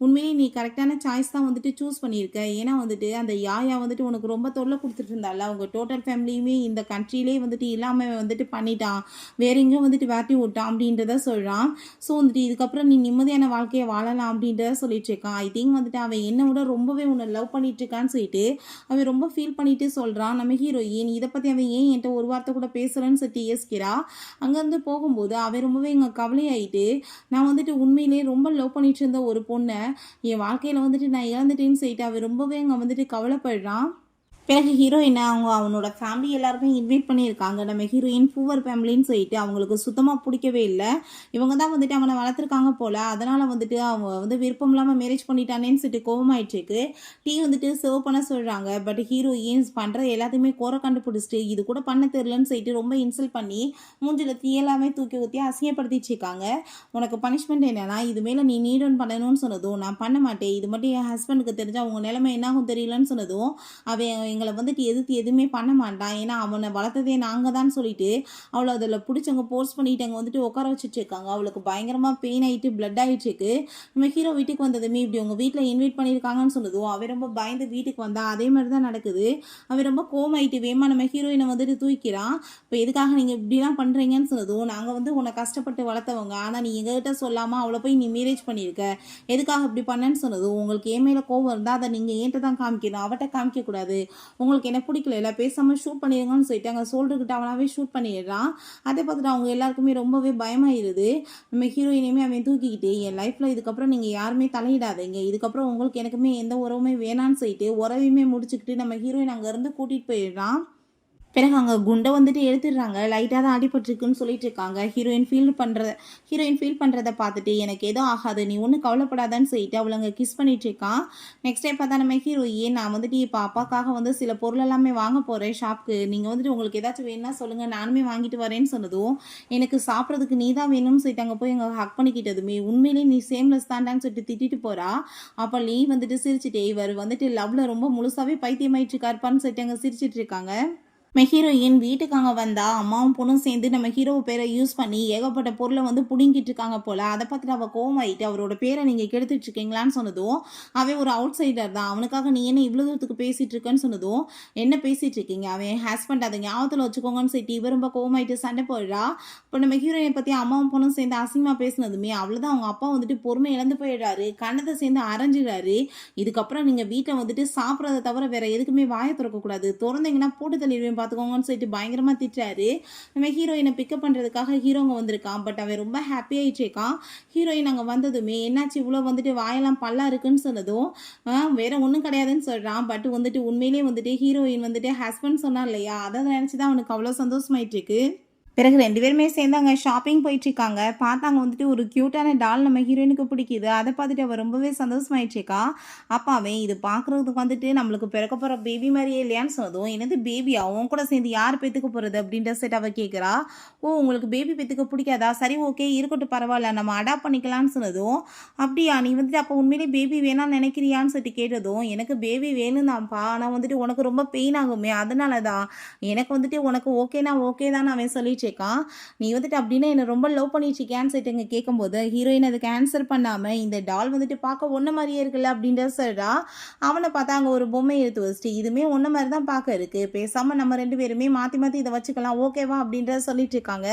உண்மையிலேயே நீ கரெக்டான சாய்ஸ் தான் வந்துட்டு சூஸ் பண்ணியிருக்க. ஏன்னா வந்துட்டு அந்த யாயா வந்துட்டு உனக்கு ரொம்ப தொல்லை கொடுத்துட்டு இருந்தால, அவங்க டோட்டல் ஃபேமிலியுமே இந்த கண்ட்ரிலே வந்துட்டு இல்லாமல் வந்துட்டு பண்ணிட்டான். வேற எங்கேயும் வந்துட்டு வேட்டி விட்டான் அப்படின்றத சொல்கிறான். ஸோ வந்துட்டு இதுக்கப்புறம் நீ நிம்மதியான வாழ்க்கையை வாழலாம் அப்படின்றத சொல்லிட்டு இருக்கான். ஐ திங்க் வந்துட்டு அவன் என்னை விட ரொம்பவே உன்னை லவ் பண்ணிட்டு இருக்கான்னு சொல்லிட்டு அவன் ரொம்ப ஃபீல் பண்ணிட்டு சொல்கிறான். நம்ம ஹீரோயின் இதை பற்றி அவன் ஏன் என்கிட்ட ஒரு வார்த்தை கூட பேசுகிறேன்னு சொல்லிட்டு யோசிக்கிறா. அங்கேருந்து போகும்போது அவன் ரொம்பவே இங்கே கவலையாயிட்டு, நான் வந்துட்டு உண்மையிலேயே ரொம்ப லவ் பண்ணிட்டு இருந்த ஒரு பொண்ணை என் வாழ்க்கையில் வந்துட்டு நான் இழந்துட்டேன்னு சொல்லிட்டு அவன் ரொம்பவே அங்கே வந்துட்டு கவலைப்படுறான். பிறகு ஹீரோயினை அவனோட ஃபேமிலி எல்லாருமே இன்வைட் பண்ணியிருக்காங்க. நம்ம ஹீரோயின் பூவர் ஃபேமிலின்னு சொல்லிட்டு அவங்களுக்கு சுத்தமாக பிடிக்கவே இல்லை. இவங்க தான் வந்துட்டு அவனை வளர்த்துருக்காங்க போல். அதனால் வந்துட்டு அவங்க வந்து விருப்பம் இல்லாமல் மேரேஜ் பண்ணிட்டானேன்னு சொல்லிட்டு கோவமாயிட்டுருக்கு. டீ வந்துட்டு சர்வ் பண்ண சொல்கிறாங்க. பட் ஹீரோயின் பண்ணுற எல்லாத்தையுமே கோர கண்டுபிடிச்சிட்டு இது கூட பண்ண தெரிலன்னு சொல்லிட்டு ரொம்ப இன்சல்ட் பண்ணி மூஞ்சில் தீ எல்லாமே தூக்கி ஊற்றி அசிங்கப்படுத்திச்சிருக்காங்க. உனக்கு பனிஷ்மெண்ட் என்னன்னா இது மேலே நீ நீடன் பண்ணணும்னு சொன்னதும் நான் பண்ண மாட்டேன், இது மட்டும் என் ஹஸ்பண்டுக்கு தெரிஞ்சால் அவங்க நிலைமை என்னாகும் தெரியலன்னு சொன்னதும் அவன் எங்களை வந்துட்டு எதிர்த்து எதுவுமே பண்ண மாட்டான், ஏன்னா அவனை வளர்த்ததே நாங்கள் தான் சொல்லிட்டு அவளை அதில் பிடிச்சவங்க போர்ஸ் பண்ணிட்டு அங்கே வந்துட்டு உட்கார வச்சுட்டு இருக்காங்க. அவளுக்கு பயங்கரமாக பெயின் ஆகிட்டு பிளட் ஆகிட்டுருக்கு. நம்ம ஹீரோ வீட்டுக்கு வந்ததுமே இப்படி உங்கள் வீட்டில் இன்வைட் பண்ணியிருக்காங்கன்னு சொன்னதும் அவன் ரொம்ப பயந்து வீட்டுக்கு வந்தா. அதே மாதிரி தான் நடக்குது. அவன் ரொம்ப கோமாயிட்டு வேமா நம்ம ஹீரோயினை வந்துட்டு தூக்கிறான். இப்போ எதுக்காக நீங்கள் இப்படிலாம் பண்ணுறீங்கன்னு சொன்னதும் நாங்கள் வந்து உன்னை கஷ்டப்பட்டு வளர்த்தவங்க, ஆனால் நீ எங்ககிட்ட சொல்லாமல் அவளை போய் நீ மேரேஜ் பண்ணியிருக்க, எதுக்காக இப்படி பண்ணேன்னு சொன்னதும் உங்களுக்கு ஏன் மேலே கோவம் இருந்தால் அதை நீங்கள் ஏன்ட்டு தான் காமிக்கணும், அவட்ட காமிக்கக்கூடாது, உங்களுக்கு என்ன பிடிக்கல பேசாமல் ஷூட் பண்ணிடுங்கன்னு சொல்லிட்டு அங்கே சோல்டர்கிட்ட அவனாவே ஷூட் பண்ணிடுறான். அதை பார்த்துட்டு அவங்க எல்லாருக்குமே ரொம்பவே பயமாயிருது. நம்ம ஹீரோயினையுமே அவன் தூக்கிக்கிட்டு என் லைஃப்பில் இதுக்கப்புறம் நீங்கள் யாருமே தலையிடாதீங்க, இதுக்கப்புறம் உங்களுக்கு எனக்குமே எந்த உறவுமே வேணான்னு சொல்லிட்டு உறவையுமே முடிச்சுக்கிட்டு நம்ம ஹீரோயின் அங்கேருந்து கூட்டிகிட்டு போயிடுறான். பிறகு அங்கே குண்டை வந்துட்டு எடுத்துடுறாங்க. லைட்டாக தான் அடிபட்டுருக்குன்னு சொல்லிட்டு இருக்காங்க. ஹீரோயின் ஃபீல் பண்ணுறத பார்த்துட்டு எனக்கு எதுவும் ஆகாது, நீ ஒன்றும் கவலைப்படாதான்னு சொல்லிட்டு அவளை அங்கே கிஸ் பண்ணிட்டு இருக்கான். நெக்ஸ்ட் டைம் பார்த்தா நம்ம ஹீரோயின் நான் வந்துட்டு இப்போ அப்பாக்காக வந்து சில பொருள் எல்லாமே வாங்க போகிறேன் ஷாப்புக்கு, நீங்கள் வந்துட்டு உங்களுக்கு ஏதாச்சும் வேணும்னா சொல்லுங்கள் நானுமே வாங்கிட்டு வரேன்னு சொன்னதும் எனக்கு சாப்பிட்றதுக்கு நீ தான் வேணும்னு சொல்லிட்டு அங்கே போய் அங்கே ஹக் பண்ணிக்கிட்டதுமே உண்மையிலேயே நீ சேம்லெஸ் தாண்டான்னு சொல்லிட்டு திட்டிட்டு போகிறா. அப்போ நீ வந்துட்டு சிரிச்சுட்டே இவர் வந்துட்டு லவ்வில் ரொம்ப முழுசாகவே பைத்தியமாயிட்டு இருக்காருப்பான்னு சொல்லிட்டு அங்கே சிரிச்சிட்டு இருக்காங்க. நம்ம ஹீரோயின் வீட்டுக்கு அங்கே வந்தால் அம்மாவும் பொண்ணும் சேர்ந்து நம்ம ஹீரோ பேரை யூஸ் பண்ணி ஏகப்பட்ட பொருளை வந்து பிடுங்கிட்டு இருக்காங்க போல். அதை பார்த்துட்டு அவள் கோவமாயிட்டு அவரோட பேரை நீங்கள் கெடுத்துட்டு இருக்கீங்களான்னு சொன்னதும் அவன் ஒரு அவுட் சைடர் தான், அவனுக்காக நீ என்ன இவ்வளோ தூரத்துக்கு பேசிகிட்டு இருக்கேன்னு சொன்னதும் என்ன பேசிகிட்டு இருக்கீங்க, அவன் ஹஸ்பண்ட் அதை ஞாபகத்தில் வச்சுக்கோங்கன்னு சொல்லிட்டு இவர் ரொம்ப கோவமாயிட்டு சண்டை போயிடுறா. இப்போ நம்ம ஹீரோயினை பற்றி அம்மாவும் பொண்ணும் சேர்ந்து அசிங்கமாக பேசினதுமே அவ்வளோதான் அவங்க அப்பா வந்துட்டு பொறுமை இழந்து போயிடுறாரு, கண்ணத்தை சேர்ந்து அரைஞ்சிடுறாரு. இதுக்கப்புறம் நீங்கள் வீட்டில் வந்துட்டு சாப்பிட்றத தவிர வேற எதுக்குமே வாயை திறக்கக்கூடாது, திறந்தீங்கன்னா போட்டு தள்ளிடுவேன் பார்த்துக்கோங்கன்னு சொல்லிட்டு பயங்கரமாக திட்டுறாரு. நம்ம ஹீரோயினை பிக்கப் பண்ணுறதுக்காக ஹீரோங்க வந்திருக்கான். பட் அவன் ரொம்ப ஹாப்பியாகிட்டேக்கான். ஹீரோயின் அங்கே வந்ததுமே என்னாச்சு இவ்வளோ வந்துட்டு வாயெல்லாம் பல்லா இருக்குன்னு சொன்னதும் வேற ஒன்றும் கிடையாதுன்னு சொல்கிறான். பட் வந்துட்டு உண்மையிலேயே வந்துட்டு ஹீரோயின் வந்துட்டு ஹஸ்பண்ட் சொன்னா இல்லையா, அதை நினச்சி தான் அவனுக்கு அவ்வளோ சந்தோஷமாயிட்டு இருக்கு. பிறகு 2 பேருமே சேர்ந்து அங்கே ஷாப்பிங் போயிட்டுருக்காங்க. பார்த்தாங்க வந்துட்டு ஒரு க்யூட்டான டால் நம்ம ஹீரோயினுக்கு பிடிக்குது. அதை பார்த்துட்டு அவள் ரொம்பவே சந்தோஷமாயிடுச்சுக்கா. அப்போ அவன் இது பார்க்குறதுக்கு வந்துட்டு நம்மளுக்கு பிறக்க போகிற பேபி மாதிரியே இல்லையான்னு சொன்னதும் என்னது பேபி அவன் கூட சேர்ந்து யார் பெற்றுக்க போகிறது அப்படின்ற செட் அவள் கேட்குறா. ஓ உங்களுக்கு பேபி பெற்றுக்க பிடிக்காதா, சரி ஓகே இருக்கட்டும் பரவாயில்ல நம்ம அடாப்ட் பண்ணிக்கலான்னு சொன்னதும் அப்படியா நீ வந்துட்டு அப்போ உண்மையிலே பேபி வேணாம்னு நினைக்கிறியான்னு சொல்லிட்டு கேட்டதும் எனக்கு பேபி வேணும் தான்ப்பா, ஆனால் வந்துட்டு உனக்கு ரொம்ப பெயின் ஆகுமே அதனால தான், எனக்கு வந்துட்டு உனக்கு ஓகேனா ஓகே தான் அவன் சொல்லிட்டு நீ வந்துட்டு அப்படின்னா என்ன ரொம்ப லவ் பண்ணிட்டு சொல்லிட்டு கேட்கும்போது ஹீரோயின் அதுக்கு ஆன்சர் பண்ணாம இந்த டால் வந்துட்டு பார்க்க ஒன்ன மாதிரியே இருக்குல்ல அப்படின்ற சொல்றா. அவனை பார்த்தா அங்கே ஒரு பொம்மை எடுத்து வச்சுட்டு இதுமே ஒன்ன மாதிரி தான் பார்க்க இருக்கு, பேசாம நம்ம 2 பேருமே மாற்றி மாற்றி இதை வச்சுக்கலாம் ஓகேவா அப்படின்ற சொல்லிட்டு இருக்காங்க.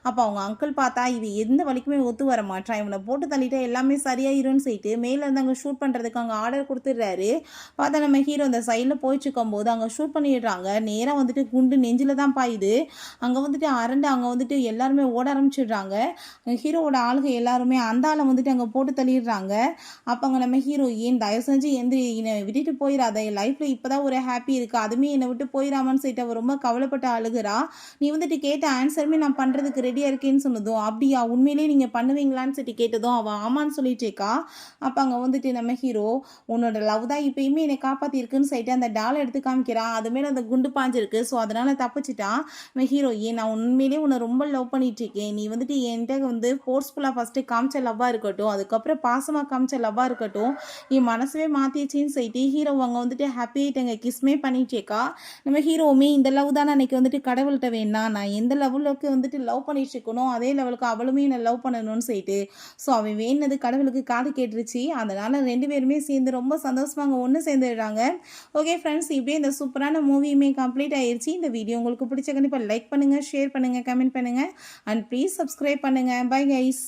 அப்போ அவங்க அங்கிள் பார்த்தா இது எந்த வலிக்குமே ஒத்து வர மாட்டான், இவனை போட்டு தள்ளிட்டு எல்லாமே சரியாயிரும்னு சொல்லிட்டு மேல இருந்து அங்கே ஷூட் பண்ணுறதுக்கு அங்கே ஆர்டர் கொடுத்துடுறாரு. பார்த்தா நம்ம ஹீரோ அந்த சைடில் போயிட்டு இருக்கும்போது அங்கே ஷூட் பண்ணிடுறாங்க. நேராக வந்துட்டு குண்டு நெஞ்சில் தான் பாயுது. அங்கே வந்துட்டு அங்கே வந்துட்டு எல்லாருமே ஓட ஆரம்பிச்சிடுறாங்க. ஹீரோவோட ஆளுக எல்லாருமே அந்த ஆளை வந்துட்டு அங்கே போட்டு தள்ளிடுறாங்க. அப்போ அங்கே நம்ம ஹீரோயின் தயவு செஞ்சு என்னை விட்டுட்டு போயிடாத, என் லைஃப்பில் இப்போ தான் ஒரு ஹாப்பி இருக்குது, அதுவுமே என்னை விட்டு போயிடாமன்னு சொல்லிட்டு அவள் ரொம்ப கவலைப்பட்டு அழுகிறா. நீ வந்துட்டு கேட்ட ஆன்சருமே நான் பண்ணுறதுக்கு ரெடியாக இருக்கேன்னு சொன்னதும் அப்படியா உண்மையிலேயே நீங்கள் பண்ணுவீங்களான்னு சொல்லிட்டு கேட்டதும் அவள் ஆமான்னு சொல்லிட்டேக்கா. அப்போ அங்கே வந்துட்டு நம்ம ஹீரோ உன்னோட லவ் தான் இப்போயுமே என்னை காப்பாற்றிருக்குன்னு சொல்லிட்டு அந்த டாலை எடுத்து காமிக்கிறான். அதுமாரி அந்த குண்டு பாஞ்சிருக்கு. ஸோ அதனால் தப்பிச்சிட்டான். நம்ம ஹீரோயின் நான் உண்மையிலே உன்னை ரொம்ப லவ் பண்ணிட்டு இருக்கேன், நீ வந்துட்டு என்கிட்ட வந்து ஃபோர்ஸ்ஃபுல்லாக ஃபஸ்ட்டு காமிச்ச லவ்வாக இருக்கட்டும், அதுக்கப்புறம் பாசமாக காமிச்ச லவ்வாக இருக்கட்டும், என் மனசவே மாற்றிச்சின்னு சொல்லிட்டு ஹீரோ அங்கே வந்துட்டு ஹாப்பியாகிட்டு கிஸ்மே பண்ணிட்டேக்கா. நம்ம ஹீரோவுமே இந்த லவ் தான் அன்றைக்கி வந்துட்டு கடவுள்கிட்ட வேணாம், நான் எந்த லெவலுக்கு வந்துட்டு லவ் பண்ணிட்டு இருக்கணும் அதே லெவலுக்கு அவளுமே என்னை லவ் பண்ணணும்னு சொல்லிட்டு ஸோ அவன் வேணுனது கடவுளுக்கு காது கேட்டுருச்சு. அதனால் 2 பேருமே சேர்ந்து ரொம்ப சந்தோஷமாக அங்கே ஒன்று சேர்ந்துடுறாங்க. ஓகே ஃப்ரெண்ட்ஸ், இப்படியே இந்த சூப்பரான மூவியுமே கம்ப்ளீட் ஆயிடுச்சு. இந்த வீடியோ உங்களுக்கு பிடிச்ச கண்டிப்பாக லைக் பண்ணுங்கள், ஷேர் பண்ணுங்கள். பண்ணுங்கள், கமெண்ட் பண்ணுங்கள் அண்ட் ப்ளீஸ் சப்ஸ்கிரைப் பண்ணுங்கள். Bye guys.